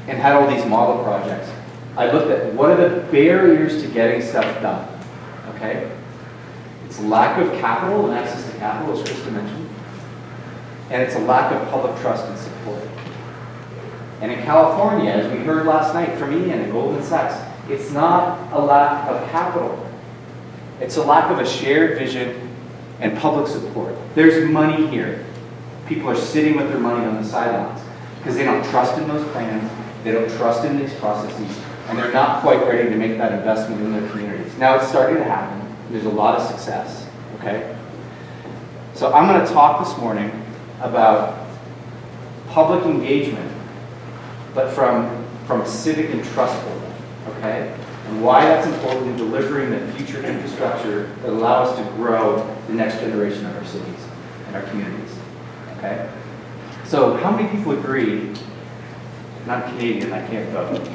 and had all these model projects, I looked at what are the barriers to getting stuff done, okay? It's lack of capital and access to capital, as Krista mentioned, and it's a lack of public trust and support. And in California, as we heard last night from Ian at Goldman Sachs, it's not a lack of capital. It's a lack of a shared vision and public support. There's money here. People are sitting with their money on the sidelines because they don't trust in those plans, they don't trust in these processes, and they're not quite ready to make that investment in their communities. Now it's starting to happen. There's a lot of success, okay? So I'm going to talk this morning about public engagement, but from civic and trustful, okay? And why that's important in delivering the future infrastructure that allow us to grow the next generation of our cities and our communities, okay? So how many people agree, and I'm Canadian, I can't vote.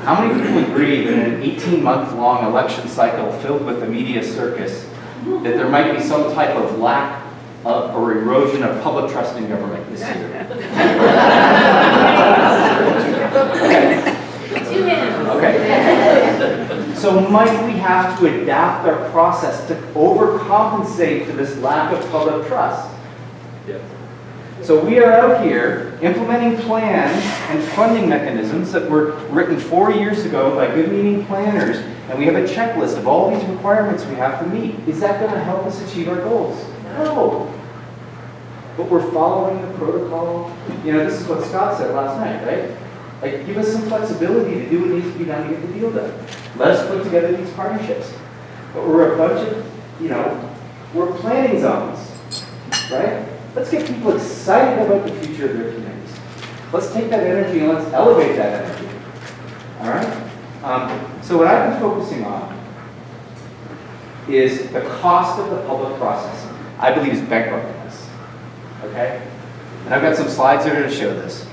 How many people agree that in an 18-month-long election cycle filled with the media circus, that there might be some type of lack of or erosion of public trust in government this year? Okay. So might we have to adapt our process to overcompensate for this lack of public trust? Yes. So we are out here implementing plans and funding mechanisms that were written 4 years ago by good-meaning planners, and we have a checklist of all these requirements we have to meet. Is that going to help us achieve our goals? No. But we're following the protocol. You know, this is what Scott said last night, right? Like, give us some flexibility to do what needs to be done to get the deal done. Let us put together these partnerships. But we're a bunch of, you know, we're planning zones, right? Let's get people excited about the future of their communities. Let's take that energy and let's elevate that energy. All right? So what I've been focusing on is the cost of the public process. I believe is bankrupting us. Okay? And I've got some slides here to show this.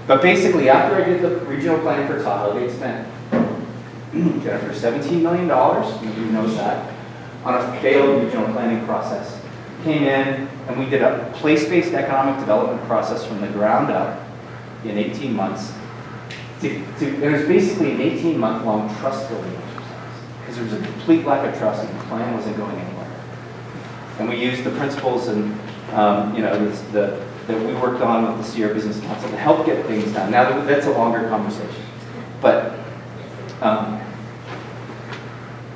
But basically, after I did the regional plan for Tahoe, they spent, Jennifer, $17 million, nobody knows that, on a failed regional planning process. Came in and we did a place-based economic development process from the ground up in 18 months. It was basically an 18-month-long trust building exercise because there was a complete lack of trust and the plan wasn't going anywhere. And we used the principles and you know that we worked on with the Sierra Business Council to help get things done. Now that's a longer conversation, but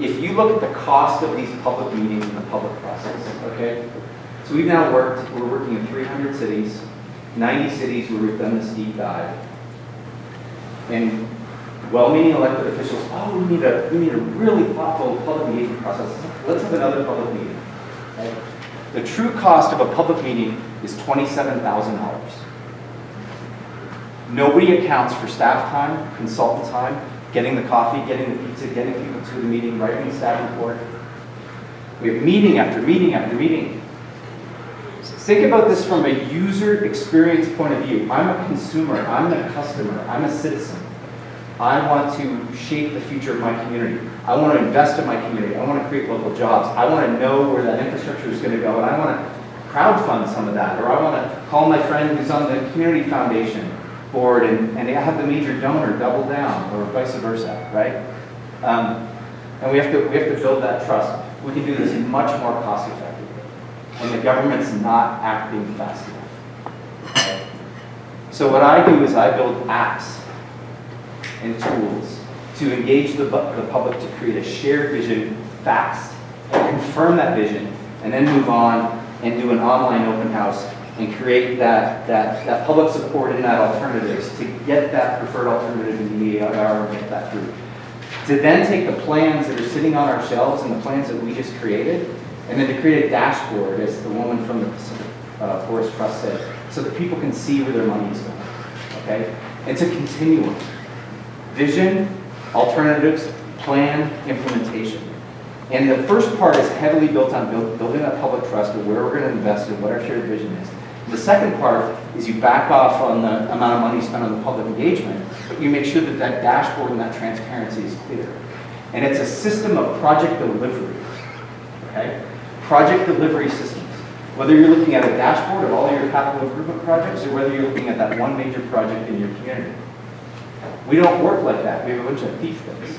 if you look at the cost of these public meetings and the public process, okay? So we're working in 300 cities, 90 cities where we've done this deep dive. And well-meaning elected officials, oh, we need a really thoughtful public engagement process. Let's have another public meeting. Okay? The true cost of a public meeting is $27,000. Nobody accounts for staff time, consultant time, getting the coffee, getting the pizza, getting people to the meeting, writing the staff report. We have meeting after meeting after meeting. Think about this from a user experience point of view. I'm a consumer, I'm a customer, I'm a citizen. I want to shape the future of my community. I want to invest in my community. I want to create local jobs. I want to know where that infrastructure is going to go, and I want to crowdfund some of that, or I want to call my friend who's on the community foundation board and have the major donor double down, or vice versa, right? And we have to build that trust. We can do this much more cost effectively, and the government's not acting fast enough. Okay? So what I do is I build apps and tools to engage the public to create a shared vision fast and confirm that vision, and then move on and do an online open house and create that public support in that alternatives to get that preferred alternative in the EIR and get that through. to then take the plans that are sitting on our shelves and the plans that we just created, and then to create a dashboard, as the woman from the Pacific Forest Trust said, so that people can see where their money is going, okay? It's a continuum. Vision, alternatives, plan, implementation. And the first part is heavily built on building that public trust of where we're going to invest and what our shared vision is. The second part is you back off on the amount of money spent on the public engagement, but you make sure that that dashboard and that transparency is clear. And it's a system of project delivery, okay? Project delivery systems. Whether you're looking at a dashboard of all your capital improvement projects or whether you're looking at that one major project in your community. We don't work like that. We have a bunch of fiefdoms.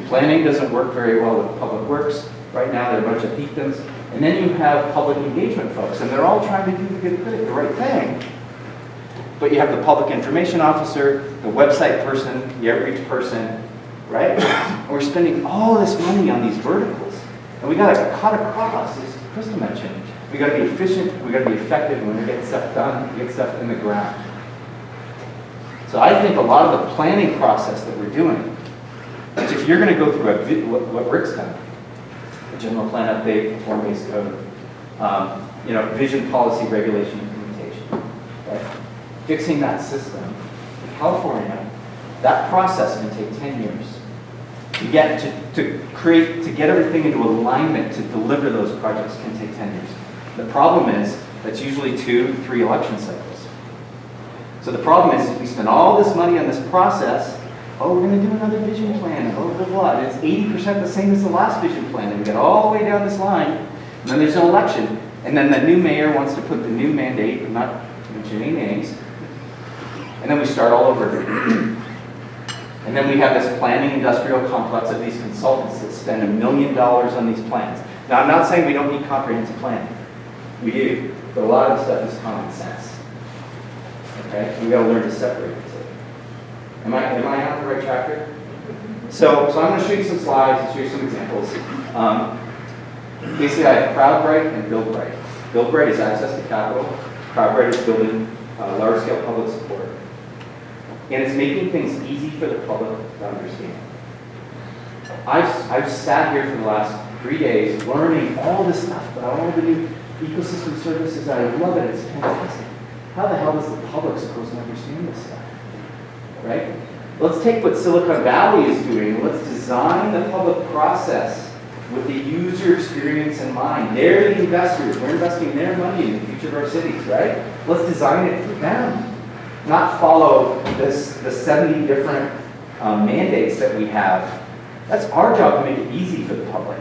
Planning doesn't work very well with public works. Right now, they're a bunch of fiefdoms. And then you have public engagement folks, and they're all trying to do the right thing. But you have the public information officer, the website person, the outreach person, right? And we're spending all this money on these verticals. And we got to cut across, as Krista mentioned. We got to be efficient, we got to be effective, and when we get stuff done, we get stuff in the ground. So I think a lot of the planning process that we're doing, which if you're going to go through what Rick's done, a general plan update, form-based code, vision, policy, regulation, implementation, right? Fixing that system. In California, that process can take 10 years. To get everything into alignment to deliver those projects can take 10 years. The problem is that's usually 2-3 election cycles. So the problem is we spend all this money on this process. Oh, we're going to do another vision plan. Oh, blah, blah. It's 80% the same as the last vision plan. And we get all the way down this line. And then there's an election. And then the new mayor wants to put the new mandate, I'm not mentioning any names. And then we start all over again. And then we have this planning industrial complex of these consultants that spend $1 million on these plans. Now, I'm not saying we don't need comprehensive planning. We do. But a lot of the stuff is common sense. Okay? We got to learn to separate the two. Am I on the right chapter? So I'm going to show you some slides and show you some examples. Basically, I have CrowdBrite and BuildBrite. BuildBrite is access to capital. CrowdBrite is building large-scale public support. And it's making things easy for the public to understand. I've sat here for the last 3 days learning all this stuff about all the new ecosystem services. I love it. It's fantastic. How the hell is the public supposed to understand this stuff? Right? Let's take what Silicon Valley is doing. Let's design the public process with the user experience in mind. They're the investors. We're investing their money in the future of our cities, right? Let's design it for them. Not follow the 70 different mandates that we have. That's our job to make it easy for the public,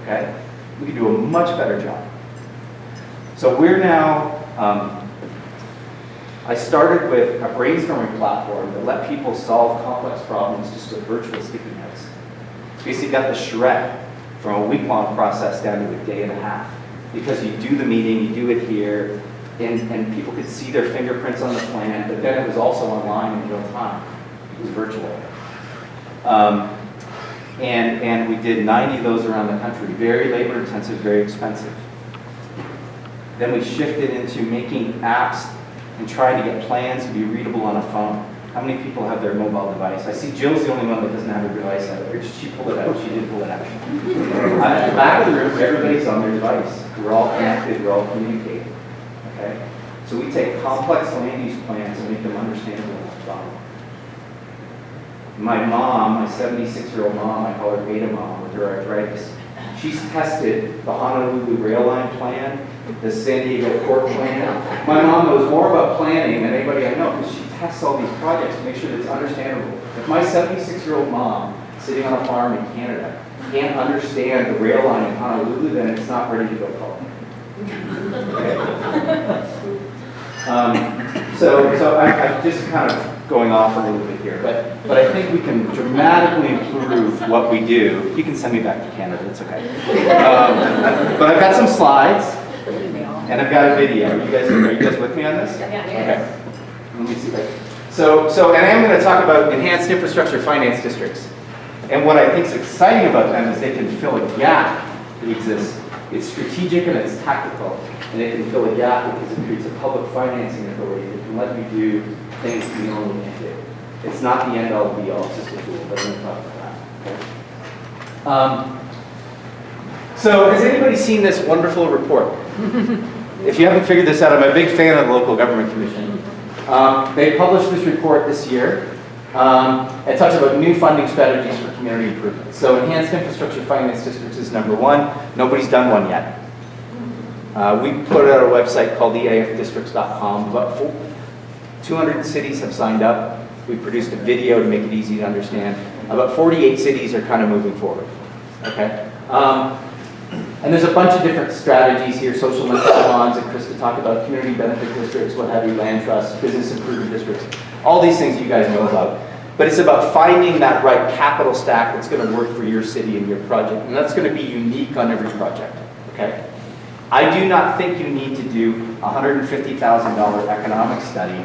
okay? We can do a much better job. So we're now, I started with a brainstorming platform that let people solve complex problems just with virtual sticky notes. Basically got the charrette from a week-long process down to a day and a half. Because you do the meeting, you do it here, and people could see their fingerprints on the plan, but then it was also online in real time. It was virtual. And we did 90 of those around the country. Very labor intensive, very expensive. Then we shifted into making apps and trying to get plans to be readable on a phone. How many people have their mobile device? I see Jill's the only one that doesn't have a device out there. She pulled it out. She did pull it out. At the back of the room, everybody's on their device. We're all connected. We're all communicating. Okay? So we take complex land use plans and make them understandable on the phone. My mom, my 76-year-old mom, I call her Beta Mom with her arthritis. She's tested the Honolulu rail line plan, the San Diego port plan. My mom knows more about planning than anybody I know because she tests all these projects to make sure that it's understandable. If my 76-year-old mom sitting on a farm in Canada can't understand the rail line in Honolulu, then it's not ready to go public. So I'm just kind of going off a little bit here, but I think we can dramatically improve what we do. You can send me back to Canada, it's okay. But I've got some slides, and I've got a video. Are you guys with me on this? Yeah. Okay. Let me see if and I'm going to talk about enhanced infrastructure finance districts. And what I think is exciting about them is they can fill a gap that exists. It's strategic and it's tactical, and it can fill a gap because it creates a public financing authority that can let you do things you normally can't do. It's not the end-all be-all, it's just a tool, but I'm going to talk about that. So has anybody seen this wonderful report? If you haven't figured this out, I'm a big fan of the Local Government Commission. They published this report this year. It talks about new funding strategies for community improvement. So enhanced infrastructure finance districts is number one. Nobody's done one yet. We put it on our website called eafdistricts.com. About 200 cities have signed up. We produced a video to make it easy to understand. About 48 cities are kind of moving forward. Okay. And there's a bunch of different strategies here, social link bonds that Krista talked about, community benefit districts, what have you, land trusts, business improvement districts, all these things you guys know about. But it's about finding that right capital stack that's going to work for your city and your project, and that's going to be unique on every project, okay? I do not think you need to do a $150,000 economic study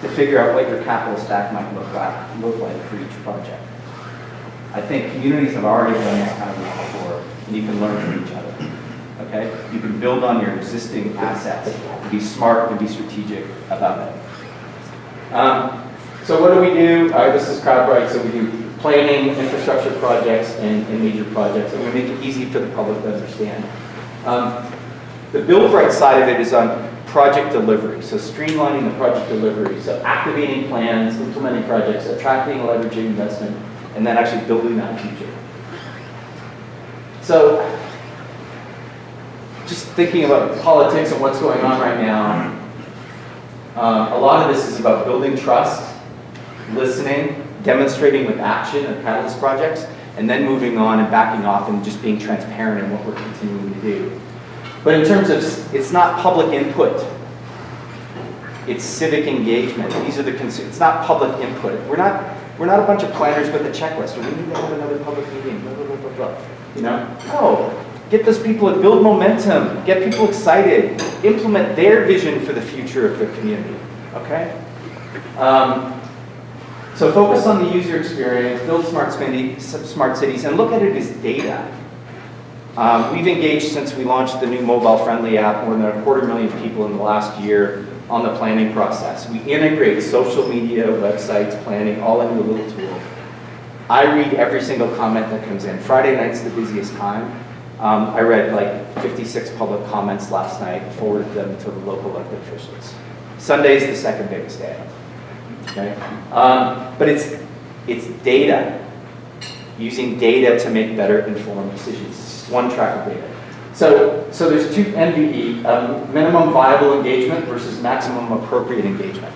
to figure out what your capital stack might look like for each project. I think communities have already done this kind of work before, and you can learn from each other, okay? You can build on your existing assets, and be smart and be strategic about it. So what do we do? This is CrowdBrite, so we do planning, infrastructure projects, and major projects, and we make it easy for the public to understand. The BuildBrite side of it is on project delivery, so streamlining the project delivery, so activating plans, implementing projects, attracting and leveraging investment, and then actually building that future. So, just thinking about politics and what's going on right now, a lot of this is about building trust, listening, demonstrating with action of catalyst projects, and then moving on and backing off and just being transparent in what we're continuing to do. But in terms of, it's not public input, it's civic engagement. These are the, it's not public input. We're not a bunch of planners with a checklist. We need to have another public meeting, blah, blah, blah, blah, blah. You know? No. Get those people to build momentum, get people excited, implement their vision for the future of the community, okay? So focus on the user experience, build smart cities, and look at it as data. We've engaged since we launched the new mobile-friendly app, more than 250,000 people in the last year on the planning process. We integrate social media, websites, planning, all into a little tool. I read every single comment that comes in. Friday night's the busiest time. I read like 56 public comments last night, forwarded them to the local elected officials. Sunday's the second biggest day. Okay? But it's data. Using data to make better informed decisions. It's one track of data. So there's two MVE, minimum viable engagement versus maximum appropriate engagement.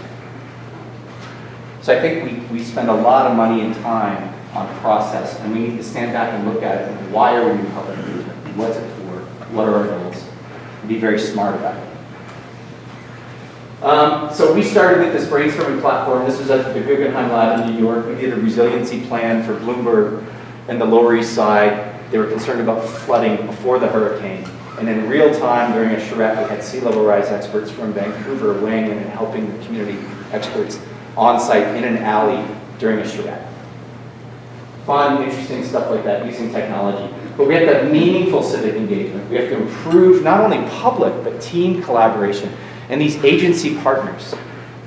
So I think we spend a lot of money and time on process, and we need to stand back and look at it. And why are we doing public engagement? What's it for? What are our goals? And be very smart about it. So we started with this brainstorming platform. This was at the Guggenheim Lab in New York. We did a resiliency plan for Bloomberg and the Lower East Side. They were concerned about flooding before the hurricane. And in real time, during a charrette, we had sea level rise experts from Vancouver weighing in and helping the community experts on site in an alley during a charrette. Fun, interesting stuff like that using technology. But we have to have meaningful civic engagement. We have to improve not only public, but team collaboration. And these agency partners,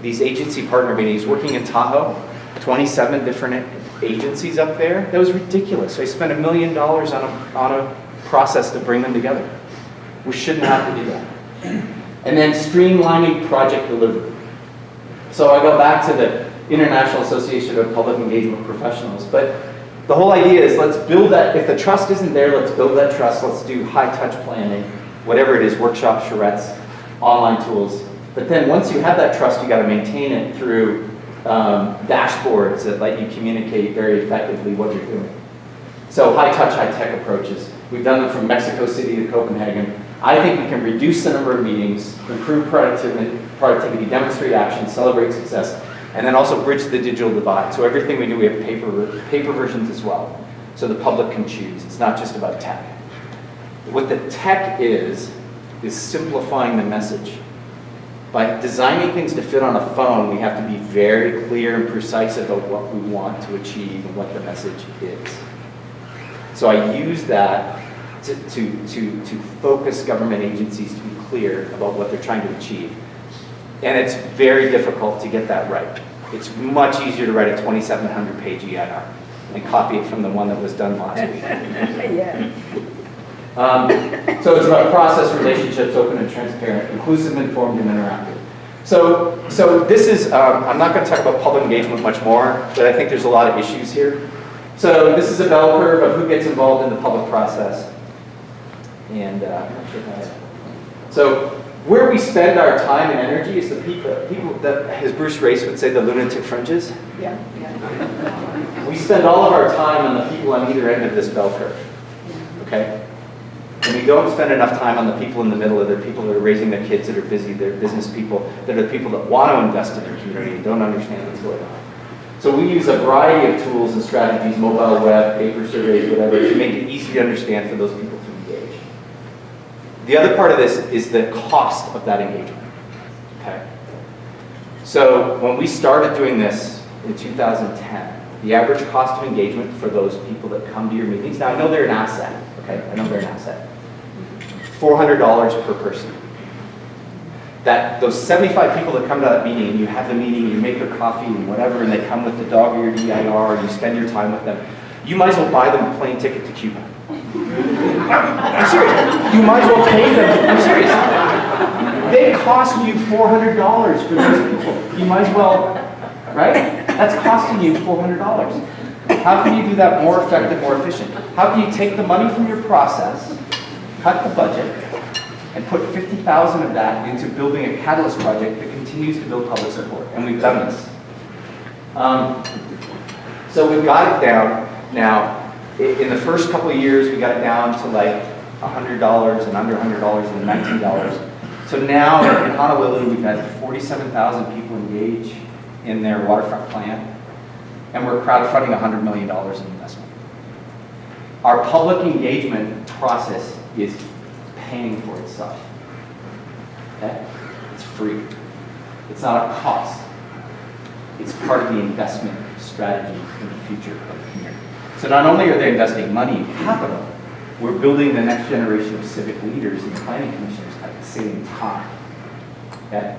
these agency partner meetings, working in Tahoe, 27 different agencies up there, that was ridiculous. I spent $1 million on a process to bring them together. We shouldn't have to do that. And then streamlining project delivery. So I go back to the International Association of Public Engagement Professionals, but the whole idea is let's build that, if the trust isn't there, let's build that trust, let's do high-touch planning, whatever it is, workshops, charrettes, online tools. But then once you have that trust, you got to maintain it through dashboards that let you communicate very effectively what you're doing. So high-touch, high-tech approaches. We've done them from Mexico City to Copenhagen. I think we can reduce the number of meetings, improve productivity, demonstrate action, celebrate success, and then also bridge the digital divide. So everything we do, we have paper versions as well, so the public can choose. It's not just about tech. What the tech is simplifying the message. By designing things to fit on a phone, we have to be very clear and precise about what we want to achieve and what the message is. So I use that to focus government agencies to be clear about what they're trying to achieve. And it's very difficult to get that right. It's much easier to write a 2,700-page EIR. and copy it from the one that was done last week. Yeah. So it's about process, relationships, open and transparent, inclusive, informed, and interactive. So this is, I'm not going to talk about public engagement much more, but I think there's a lot of issues here. So this is a bell curve of who gets involved in the public process. And I'm not sure how so where we spend our time and energy is the people that, as Bruce Race would say, the lunatic fringes. Yeah. We spend all of our time on the people on either end of this bell curve, okay? And we don't spend enough time on the people in the middle, or the people that are raising their kids, that are busy, they're business people, that are the people that want to invest in their community and don't understand what's going on. So we use a variety of tools and strategies, mobile web, paper surveys, whatever, to make it easy to understand for those people to engage. The other part of this is the cost of that engagement, okay? So when we started doing this in 2010, the average cost of engagement for those people that come to your meetings, now I know they're an asset, okay? I know they're an asset. $400 per person. Those 75 people that come to that meeting, and you have the meeting, you make their coffee and whatever, and they come with the dog or your DIR, and you spend your time with them, you might as well buy them a plane ticket to Cuba. I'm serious. You might as well pay them. I'm serious. They cost you $400 for those people. You might as well, right? That's costing you $400. How can you do that more effective, more efficient? How can you take the money from your process, cut the budget, and put $50,000 of that into building a catalyst project that continues to build public support? And we've done this. So we've got it down now. In the first couple of years, we got it down to like $100 and under $100 and $19. So now in Honolulu, we've had 47,000 people engage in their waterfront plan, and we're crowdfunding $100 million in investment. Our public engagement process is paying for itself. Okay? It's free. It's not a cost. It's part of the investment strategy in the future of the community. So not only are they investing money in capital, we're building the next generation of civic leaders and planning commissioners at the same time. Okay?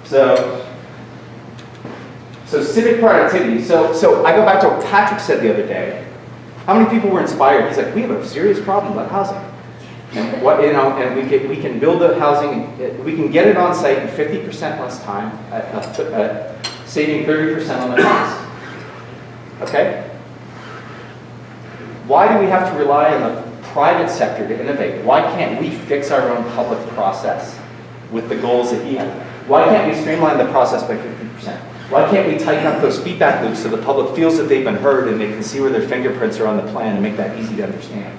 So civic productivity. So I go back to what Patrick said the other day. How many people were inspired? He's like, we have a serious problem about housing. And we can build the housing, we can get it on site in 50% less time, saving 30% on the cost. Okay? Why do we have to rely on the private sector to innovate? Why can't we fix our own public process with the goals that he has? Why can't we streamline the process by 50%? Why can't we tighten up those feedback loops so the public feels that they've been heard and they can see where their fingerprints are on the plan and make that easy to understand?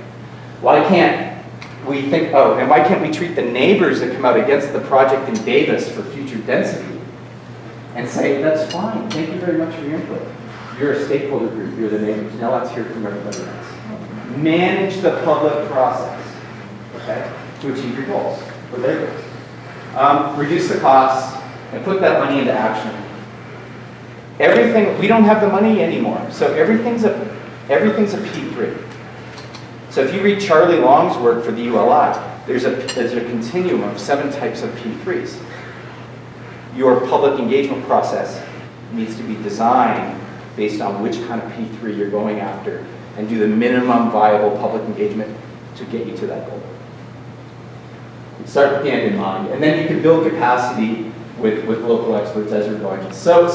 Why can't we think, oh, and why can't we treat the neighbors that come out against the project in Davis for future density and say, that's fine, thank you very much for your input. You're a stakeholder group, you're the neighbors, now let's hear from everybody else. Manage the public process, okay, to achieve your goals, or their goals. Reduce the costs and put that money into action. Everything, we don't have the money anymore, so everything's a P3. So if you read Charlie Long's work for the ULI, there's a continuum of 7 types of P3s. Your public engagement process needs to be designed based on which kind of P3 you're going after and do the minimum viable public engagement to get you to that goal. Start with the end in mind, and then you can build capacity with local experts as you're going. So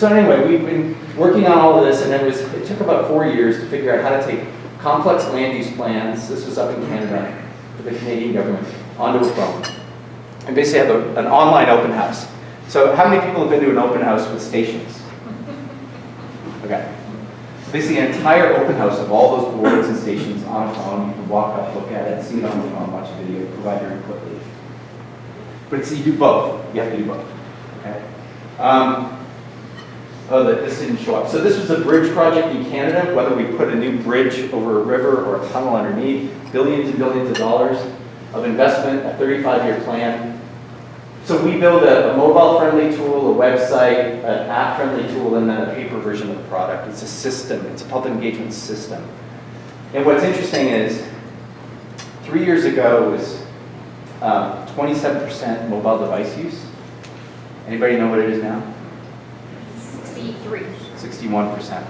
anyway, we've been working on all of this, and it took about 4 years to figure out how to take complex land use plans, this was up in Canada, for the Canadian government, onto a phone, and basically have an online open house. So how many people have been to an open house with stations? Okay. Basically an entire open house of all those boards and stations on a phone. You can walk up, look at it, see it on the phone, watch a video, provide your input, leave. But you do both. You have to do both. Okay. This didn't show up. So this was a bridge project in Canada, whether we put a new bridge over a river or a tunnel underneath, billions and billions of dollars of investment, a 35-year plan. So we build a mobile-friendly tool, a website, an app-friendly tool, and then a paper version of the product. It's a system. It's a public engagement system. And what's interesting is 3 years ago it was 27% mobile device use. Anybody know what it is now? 63. 61%.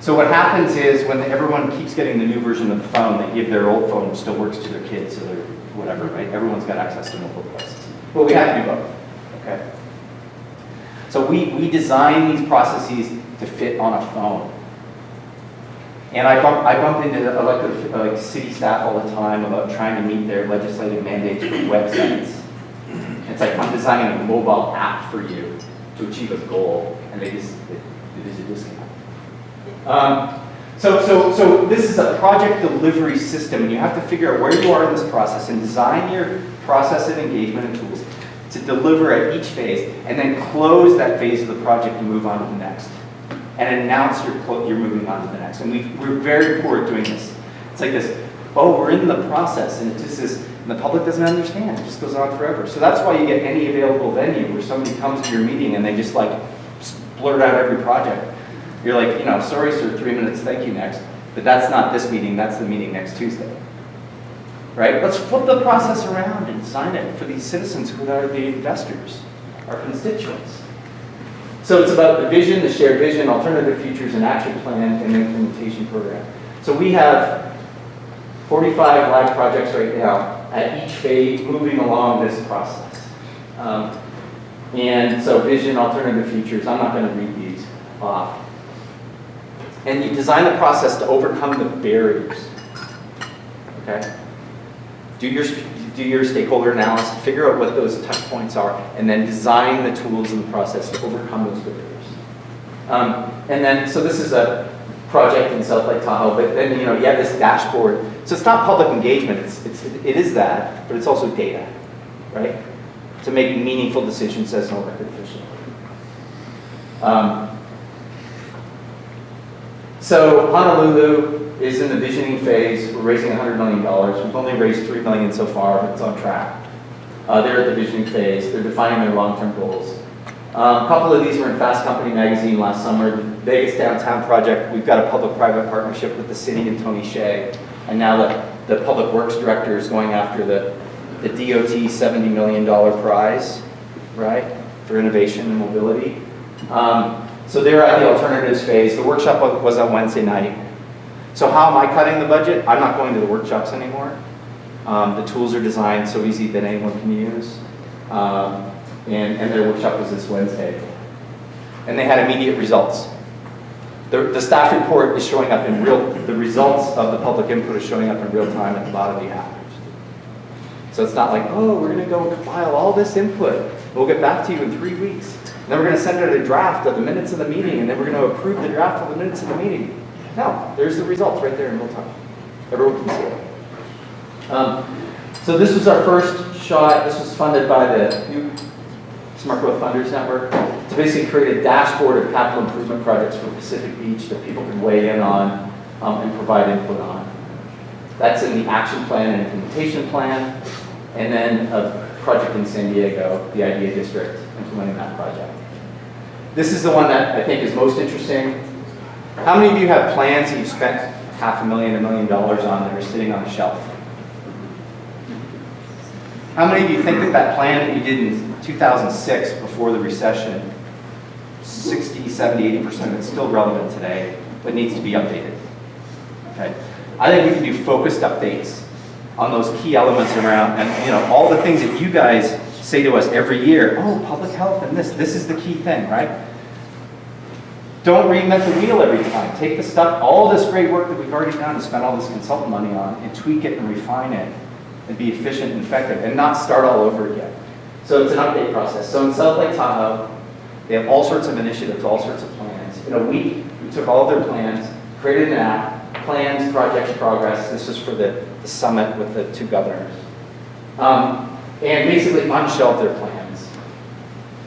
So what happens is when everyone keeps getting the new version of the phone, they give their old phone, which still works, to their kids, so they're whatever, right? Everyone's got access to mobile devices. Well, we have to do both, okay? So we design these processes to fit on a phone. And I bump into elected city staff all the time about trying to meet their legislative mandates for websites. It's like, I'm designing a mobile app for you to achieve a goal, and it is a disconnect. So this is a project delivery system, and you have to figure out where you are in this process and design your process of engagement and tools to deliver at each phase, and then close that phase of the project and move on to the next. And announce you're moving on to the next. And we're very poor at doing this. It's like this, oh, we're in the process, and it just is, and the public doesn't understand. It just goes on forever. So that's why you get any available venue where somebody comes to your meeting and they just like blurt out every project. You're like, you know, sorry sir, 3 minutes, thank you, next. But that's not this meeting, that's the meeting next Tuesday. Right? Let's flip the process around and design it for these citizens who are the investors, our constituents. So it's about the vision, the shared vision, alternative futures, and action plan, and implementation program. So we have 45 live projects right now at each phase moving along this process. And so vision, alternative futures, I'm not going to read these off. And you design the process to overcome the barriers. Okay? Do your stakeholder analysis, figure out what those touch points are, and then design the tools in the process to overcome those barriers. And then, so this is a project in South Lake Tahoe, but then you have this dashboard. So it's not public engagement, it is that, but it's also data, right? To make meaningful decisions as an elected official. So Honolulu is in the visioning phase. We're raising $100 million. We've only raised $3 million so far, but it's on track. They're at the visioning phase. They're defining their long-term goals. A couple of these were in Fast Company magazine last summer. The Vegas Downtown Project, we've got a public-private partnership with the city and Tony Shea. And now the Public Works Director is going after the DOT $70 million prize, right, for innovation and mobility. So they're at the alternatives phase. The workshop was on Wednesday night. So how am I cutting the budget? I'm not going to the workshops anymore. The tools are designed so easy that anyone can use. And their workshop was this Wednesday. And they had immediate results. The staff report is showing up in the results of the public input is showing up in real time at the bottom of the app. So it's not like, oh, we're going to go compile all this input. We'll get back to you in 3 weeks. And then we're going to send out a draft of the minutes of the meeting, and then we're going to approve the draft of the minutes of the meeting. No, there's the results right there in real time. Everyone can see it. So this was our first shot. This was funded by the new Smart Growth Funders Network to basically create a dashboard of capital improvement projects for Pacific Beach that people can weigh in on and provide input on. That's in the action plan and implementation plan, and then a project in San Diego, the Idea District, implementing that project. This is the one that I think is most interesting. How many of you have plans that you spent $500,000, $1 million on that are sitting on a shelf? How many of you think that plan that you did in 2006 before the recession, 60, 70, 80% of it's still relevant today, but needs to be updated? Okay. I think we can do focused updates on those key elements around, and all the things that you guys say to us every year. Oh, public health and this is the key thing, right? Don't reinvent the wheel every time. Take the stuff, all this great work that we've already done to spend all this consultant money on, and tweak it and refine it, and be efficient and effective, and not start all over again. So it's an update process. So in South Lake Tahoe, they have all sorts of initiatives, all sorts of plans. In a week, we took all of their plans, created an app, plans, projects, progress. This is for the summit with the 2 governors. And basically unshelved their plans.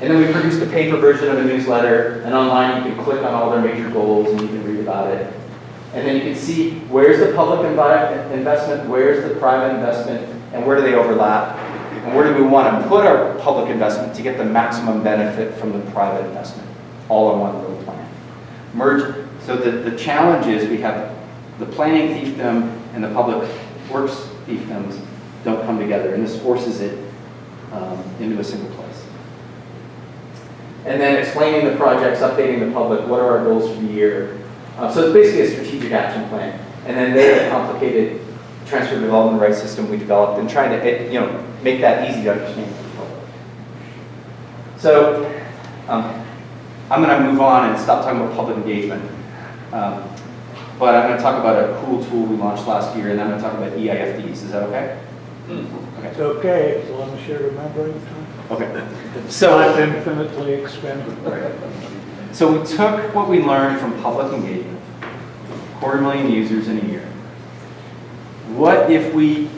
And then we produced a paper version of a newsletter, and online you can click on all their major goals and you can read about it. And then you can see where's the public investment, where's the private investment, and where do they overlap, and where do we want to put our public investment to get the maximum benefit from the private investment, all in one little plan. Merge. So the challenge is we have the planning fiefdom and the public works fiefdoms don't come together, and this forces it into a single place. And then explaining the projects, updating the public, what are our goals for the year, So it's basically a strategic action plan. And then they have a complicated transfer development rights system we developed and trying to make that easy to understand for people. So I'm going to move on and stop talking about public engagement. But I'm going to talk about a cool tool we launched last year, and then I'm going to talk about EIFDs. Is that okay? Okay. It's okay, as long as you're remembering time. Okay. It's So, not infinitely expended. so we took what we learned from public engagement, 250,000 users in a year. What if we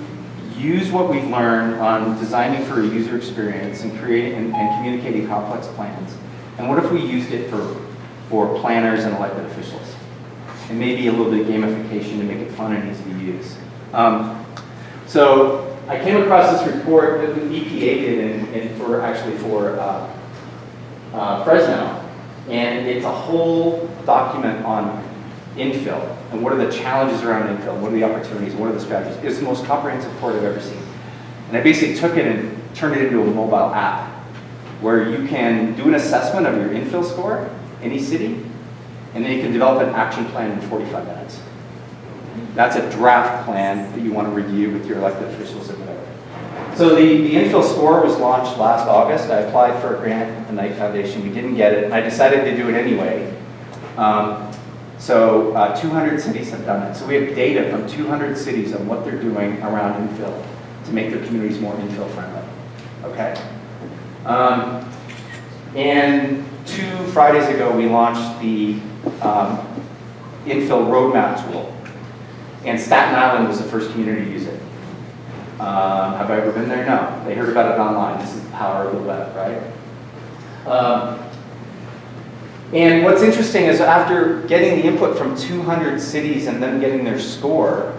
use what we've learned on designing for a user experience and creating and communicating complex plans, and what if we used it for planners and elected officials? And maybe a little bit of gamification to make it fun and easy to use. So I came across this report that the EPA did for Fresno, and it's a whole document on infill and what are the challenges around infill, what are the opportunities, what are the strategies. It's the most comprehensive report I've ever seen. And I basically took it and turned it into a mobile app where you can do an assessment of your infill score, any city, and then you can develop an action plan in 45 minutes. That's a draft plan that you want to review with your elected officials or whatever. So the infill score was launched last August. I applied for a grant at the Knight Foundation. We didn't get it, and I decided to do it anyway. 200 cities have done it. So we have data from 200 cities on what they're doing around infill to make their communities more infill friendly. Okay? And 2 Fridays ago, we launched the infill roadmap tool. And Staten Island was the first community to use it. Have I ever been there? No. They heard about it online. This is the power of the web, right? And what's interesting is after getting the input from 200 cities and then getting their score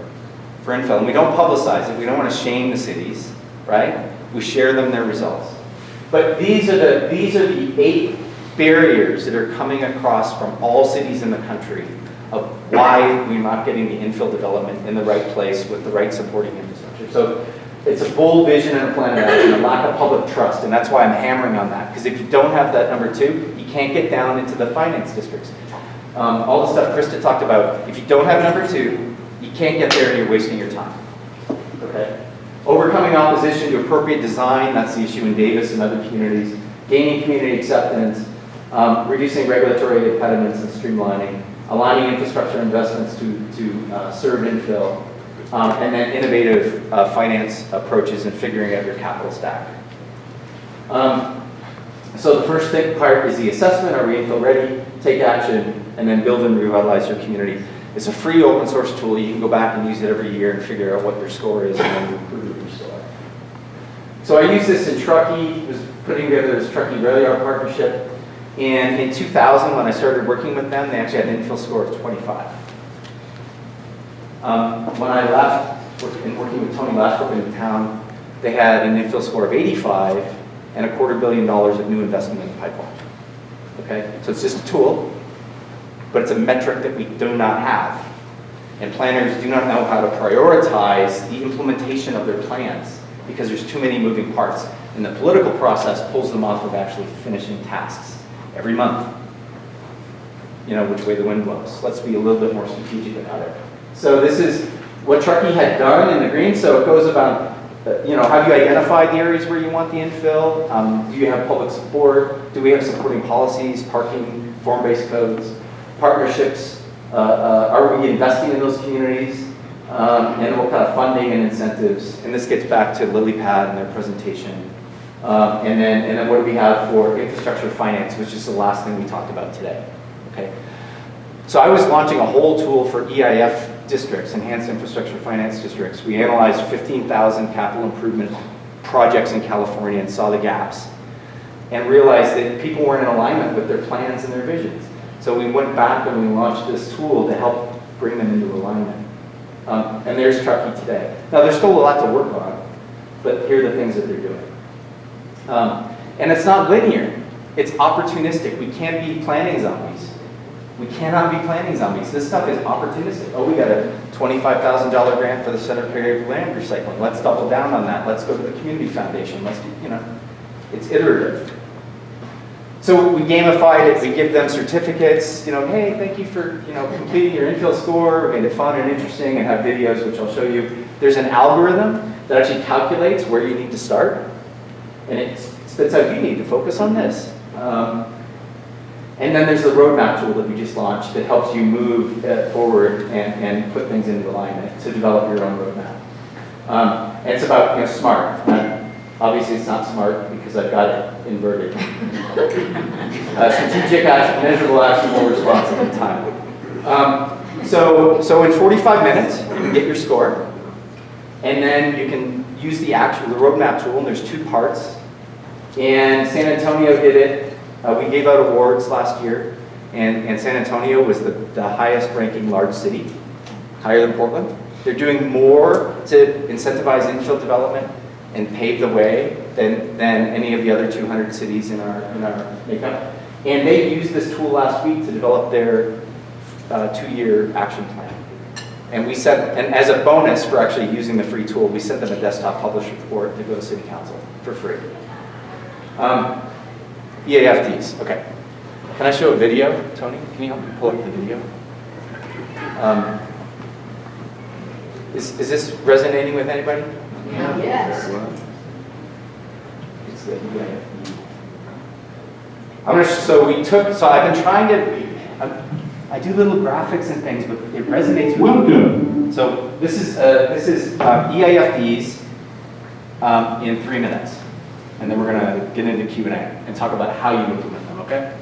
for infill, and we don't publicize it, we don't want to shame the cities, right? We share them their results. But these are the 8 barriers that are coming across from all cities in the country of why we're not getting the infill development in the right place with the right supporting infrastructure. So it's a bold vision and a plan of action, a lack of public trust, and that's why I'm hammering on that. Because if you don't have that number 2, you can't get down into the finance districts. All the stuff Krista talked about, if you don't have number 2, you can't get there and you're wasting your time. Okay? Overcoming opposition to appropriate design, that's the issue in Davis and other communities. Gaining community acceptance, reducing regulatory impediments and streamlining, aligning infrastructure investments to serve infill, and then innovative finance approaches and figuring out your capital stack. So the first part is the assessment. Are we infill ready? Take action, and then build and revitalize your community. It's a free open source tool. You can go back and use it every year and figure out what your score is and then improve your score. So I use this in Truckee, was putting together this Truckee Rail Yard partnership. And in 2000, when I started working with them, they actually had an infill score of 25. When I left, working with Tony Lashbrook in the town, they had an infill score of 85 and $250 million of new investment in the pipeline. Okay, so it's just a tool, but it's a metric that we do not have. And planners do not know how to prioritize the implementation of their plans because there's too many moving parts. And the political process pulls them off of actually finishing tasks every month. You know, which way the wind blows. Let's be a little bit more strategic about it. So this is what Truckee had done in the green. So it goes about, have you identified the areas where you want the infill? Do you have public support? Do we have supporting policies, parking, form-based codes, partnerships? Are we investing in those communities? And what kind of funding and incentives? And this gets back to LilyPad and their presentation. And then what do we have for infrastructure finance, which is the last thing we talked about today. Okay. So I was launching a whole tool for EIF districts, Enhanced Infrastructure Finance Districts. We analyzed 15,000 capital improvement projects in California and saw the gaps and realized that people weren't in alignment with their plans and their visions. So we went back and we launched this tool to help bring them into alignment. And there's Truckee today. Now there's still a lot to work on, but here are the things that they're doing. And it's not linear, it's opportunistic. We can't be planning zombies. We cannot be planning zombies. This stuff is opportunistic. Oh, we got a $25,000 grant for the Center for Creative Land Recycling. Let's double down on that. Let's go to the Community Foundation. Let's do, it's iterative. So we gamified it, we give them certificates, hey, thank you for, completing your infill score, made it fun and interesting, and have videos, which I'll show you. There's an algorithm that actually calculates where you need to start, and it spits out, you need to focus on this. And then there's the roadmap tool that we just launched that helps you move forward and put things into alignment to develop your own roadmap. And it's about smart. Obviously, it's not smart because I've got it inverted. Strategic action, measurable action, more responsive in time. So in 45 minutes, you can get your score. And then you can use the roadmap tool, and there's 2 parts. And San Antonio did it. We gave out awards last year, and San Antonio was the highest ranking large city, higher than Portland. They're doing more to incentivize infill development and pave the way than any of the other 200 cities in our makeup. And they used this tool last week to develop their 2-year action plan. And and as a bonus for actually using the free tool, we sent them a desktop published report to go to City Council for free. EAFDs, okay. Can I show a video, Tony? Can you help me pull up the video? Is this resonating with anybody? Yes. It's the EAFD. So I've been trying to, I do little graphics and things, but it resonates with Welcome. So this is EAFDs in 3 minutes. And then we're going to get into Q&A and talk about how you implement them, okay?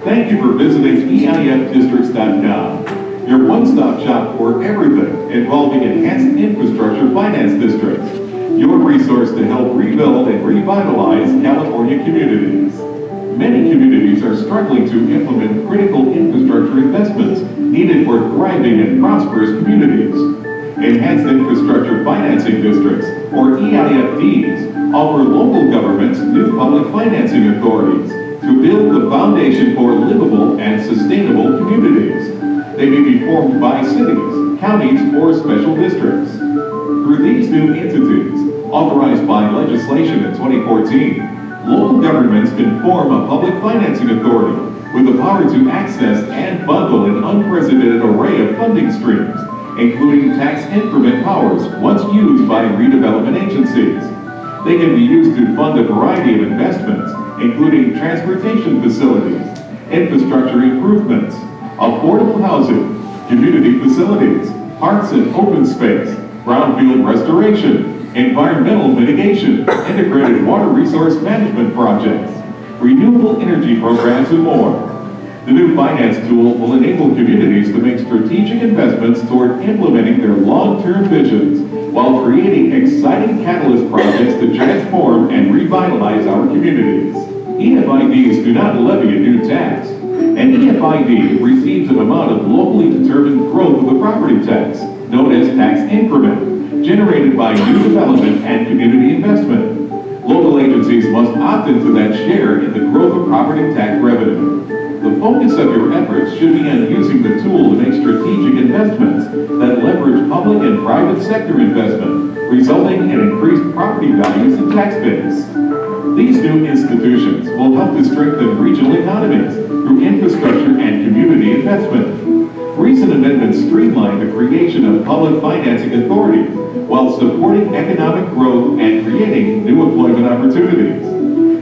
Thank you for visiting EIFdistricts.com, your one-stop shop for everything involving enhanced infrastructure finance districts, your resource to help rebuild and revitalize California communities. Many communities are struggling to implement critical infrastructure investments needed for thriving and prosperous communities. Enhanced Infrastructure Financing Districts, or EIFDs, offer local governments new public financing authorities to build the foundation for livable and sustainable communities. They may be formed by cities, counties, or special districts. Through these new entities, authorized by legislation in 2014, local governments can form a public financing authority with the power to access and bundle an unprecedented array of funding streams, including tax increment powers once used by redevelopment agencies. They can be used to fund a variety of investments, including transportation facilities, infrastructure improvements, affordable housing, community facilities, parks and open space, brownfield restoration, environmental mitigation, integrated water resource management projects, renewable energy programs, and more. The new finance tool will enable communities to make strategic investments toward implementing their long-term visions while creating exciting catalyst projects to transform and revitalize our communities. EFIDs do not levy a new tax. An EFID receives an amount of locally determined growth of the property tax, known as tax increment, generated by new development and community investment. Local agencies must opt into that share in the growth of property tax revenue. The focus of your efforts should be on using the tool to make strategic investments that leverage public and private sector investment, resulting in increased property values and tax base. These new institutions will help to strengthen regional economies through infrastructure and community investment. Recent amendments streamline the creation of public financing authorities while supporting economic growth and creating new employment opportunities.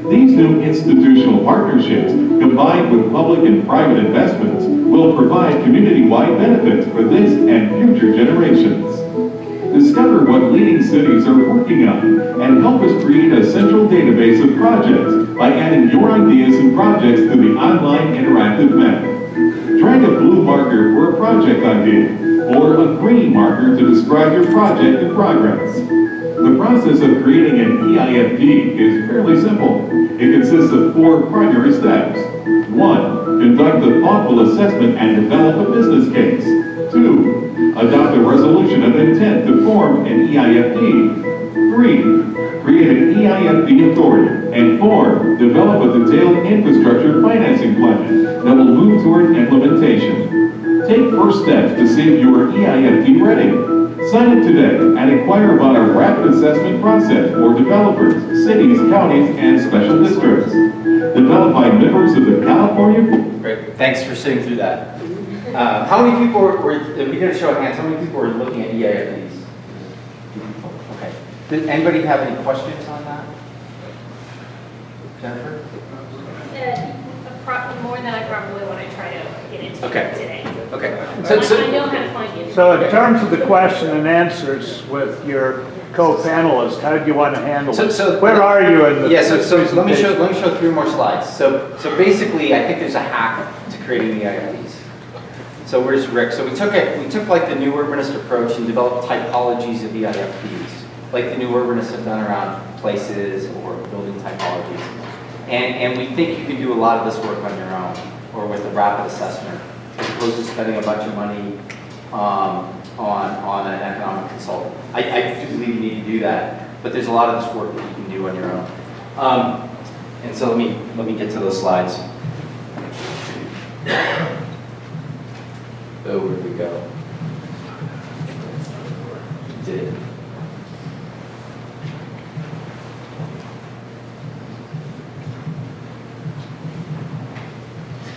These new institutional partnerships, combined with public and private investments, will provide community-wide benefits for this and future generations. Discover what leading cities are working on and help us create a central database of projects by adding your ideas and projects to the online interactive map. Drag a blue marker for a project idea or a green marker to describe your project in progress. The process of creating an EIFD is fairly simple. It consists of 4 primary steps. 1. Conduct a thoughtful assessment and develop a business case. 2. Adopt a resolution of intent to form an EIFD. 3. Create an EIFD authority. And 4. Develop a detailed infrastructure financing plan that will move toward implementation. Take first steps to see if you are EIFD ready. Sign up today and inquire about our rapid assessment process for developers, cities, counties, and special districts. Developed by members out for you. Great, thanks for sitting through that. How many people we did a show of hands, how many people were looking at EIFDs? Okay. Did anybody have any questions on that? Jennifer? More than I probably want to try to get into Okay. today. Okay. I know how to find you. So in terms of the question and answers with your co-panelists, how do you want to handle it? Where are you in the Yeah, so let me presentation? show 3 more slides. So basically, I think there's a hack to creating EIFDs. So where's Rick? So we took like the new urbanist approach and developed typologies of EIFDs, like the new urbanists have done around places or building typologies. And we think you can do a lot of this work on your own or with a rapid assessment, as opposed to spending a bunch of money on an economic consultant. I do believe you need to do that, but there's a lot of this work that you can do on your own. And so let me get to those slides. Oh, where did we go? Did it?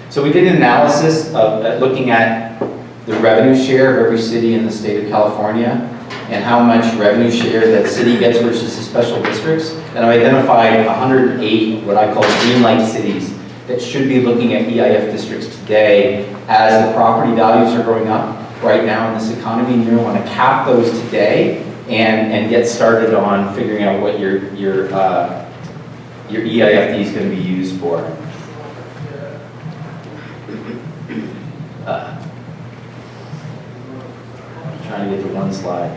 So we did an analysis of looking at the revenue share of every city in the state of California and how much revenue share that city gets versus the special districts. And I identified 108 what I call green light cities that should be looking at EIF districts today as the property values are going up right now in this economy. And you want to cap those today and get started on figuring out what your EIFD is going to be used for. Trying to get to one slide.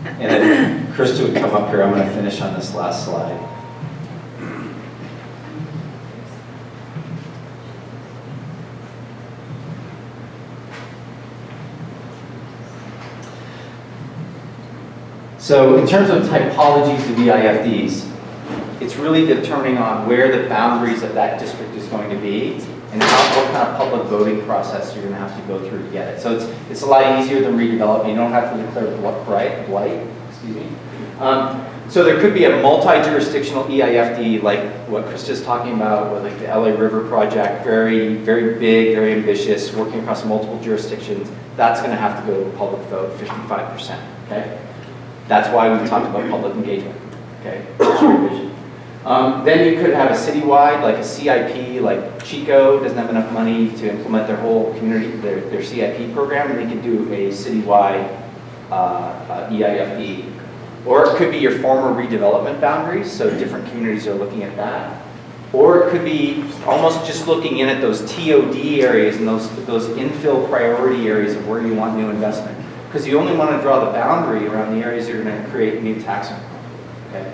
And then Krista would come up here. I'm going to finish on this last slide. So in terms of typologies of EIFDs, it's really determining on where the boundaries of that district is going to be and what kind of public voting process you're going to have to go through to get it. So it's a lot easier than redevelopment. You don't have to declare blight. Excuse me. So there could be a multi-jurisdictional EIFD, like what Krista's talking about, with like the LA River project, very, very big, very ambitious, working across multiple jurisdictions. That's going to have to go to a public vote, 55%. Okay. That's why we talked about public engagement. Okay. That's your vision. Then you could have a citywide, like a CIP, like Chico doesn't have enough money to implement their whole community, their CIP program, and they could do a citywide EIFD. Or it could be your former redevelopment boundaries, so different communities are looking at that. Or it could be almost just looking in at those TOD areas and those infill priority areas of where you want new investment. Because you only want to draw the boundary around the areas you're going to create new tax income. Okay?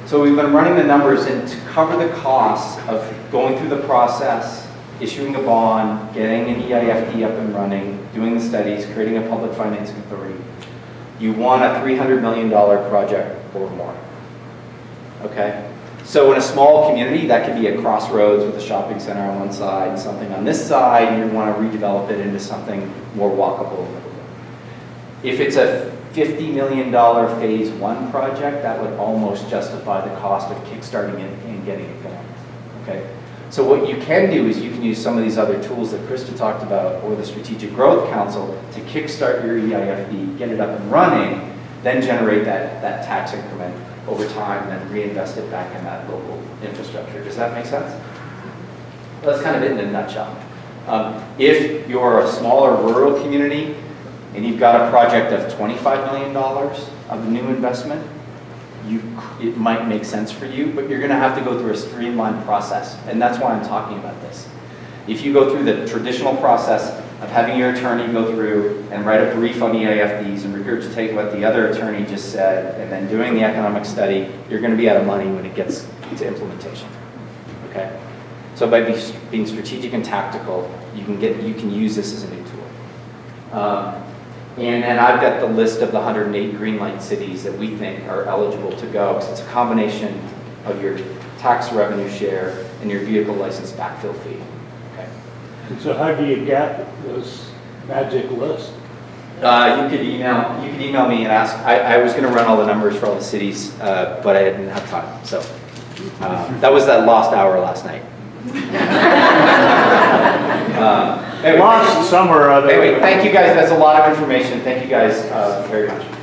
So we've been running the numbers, and to cover the costs of going through the process, issuing a bond, getting an EIFD up and running, doing the studies, creating a public financing authority, you want a $300 million project or more. Okay? So in a small community, that could be a crossroads with a shopping center on one side and something on this side, and you want to redevelop it into something more walkable. If it's a $50 million phase 1 project, that would almost justify the cost of kickstarting it and getting it going. Okay? So what you can do is you can use some of these other tools that Krista talked about, or the Strategic Growth Council, to kickstart your EIFD, get it up and running, then generate that tax increment over time, and then reinvest it back in that local infrastructure. Does that make sense? That's kind of it in a nutshell. If you're a smaller rural community, and you've got a project of $25 million of new investment, it might make sense for you, but you're going to have to go through a streamlined process, and that's why I'm talking about this. If you go through the traditional process of having your attorney go through and write a brief on the EIFDs and regurgitate what the other attorney just said, and then doing the economic study, you're going to be out of money when it gets to implementation. Okay? So by being strategic and tactical, you can use this as a new tool. And then I've got the list of the 108 green light cities that we think are eligible to go, because it's a combination of your tax revenue share and your vehicle license backfill fee. Okay. And so how do you get this magic list? You could email me and ask. I was going to run all the numbers for all the cities, but I didn't have time. So That was that lost hour last night. Anyway, Lost somewhere or other. anyway, thank you guys. That's a lot of information. Thank you guys very much.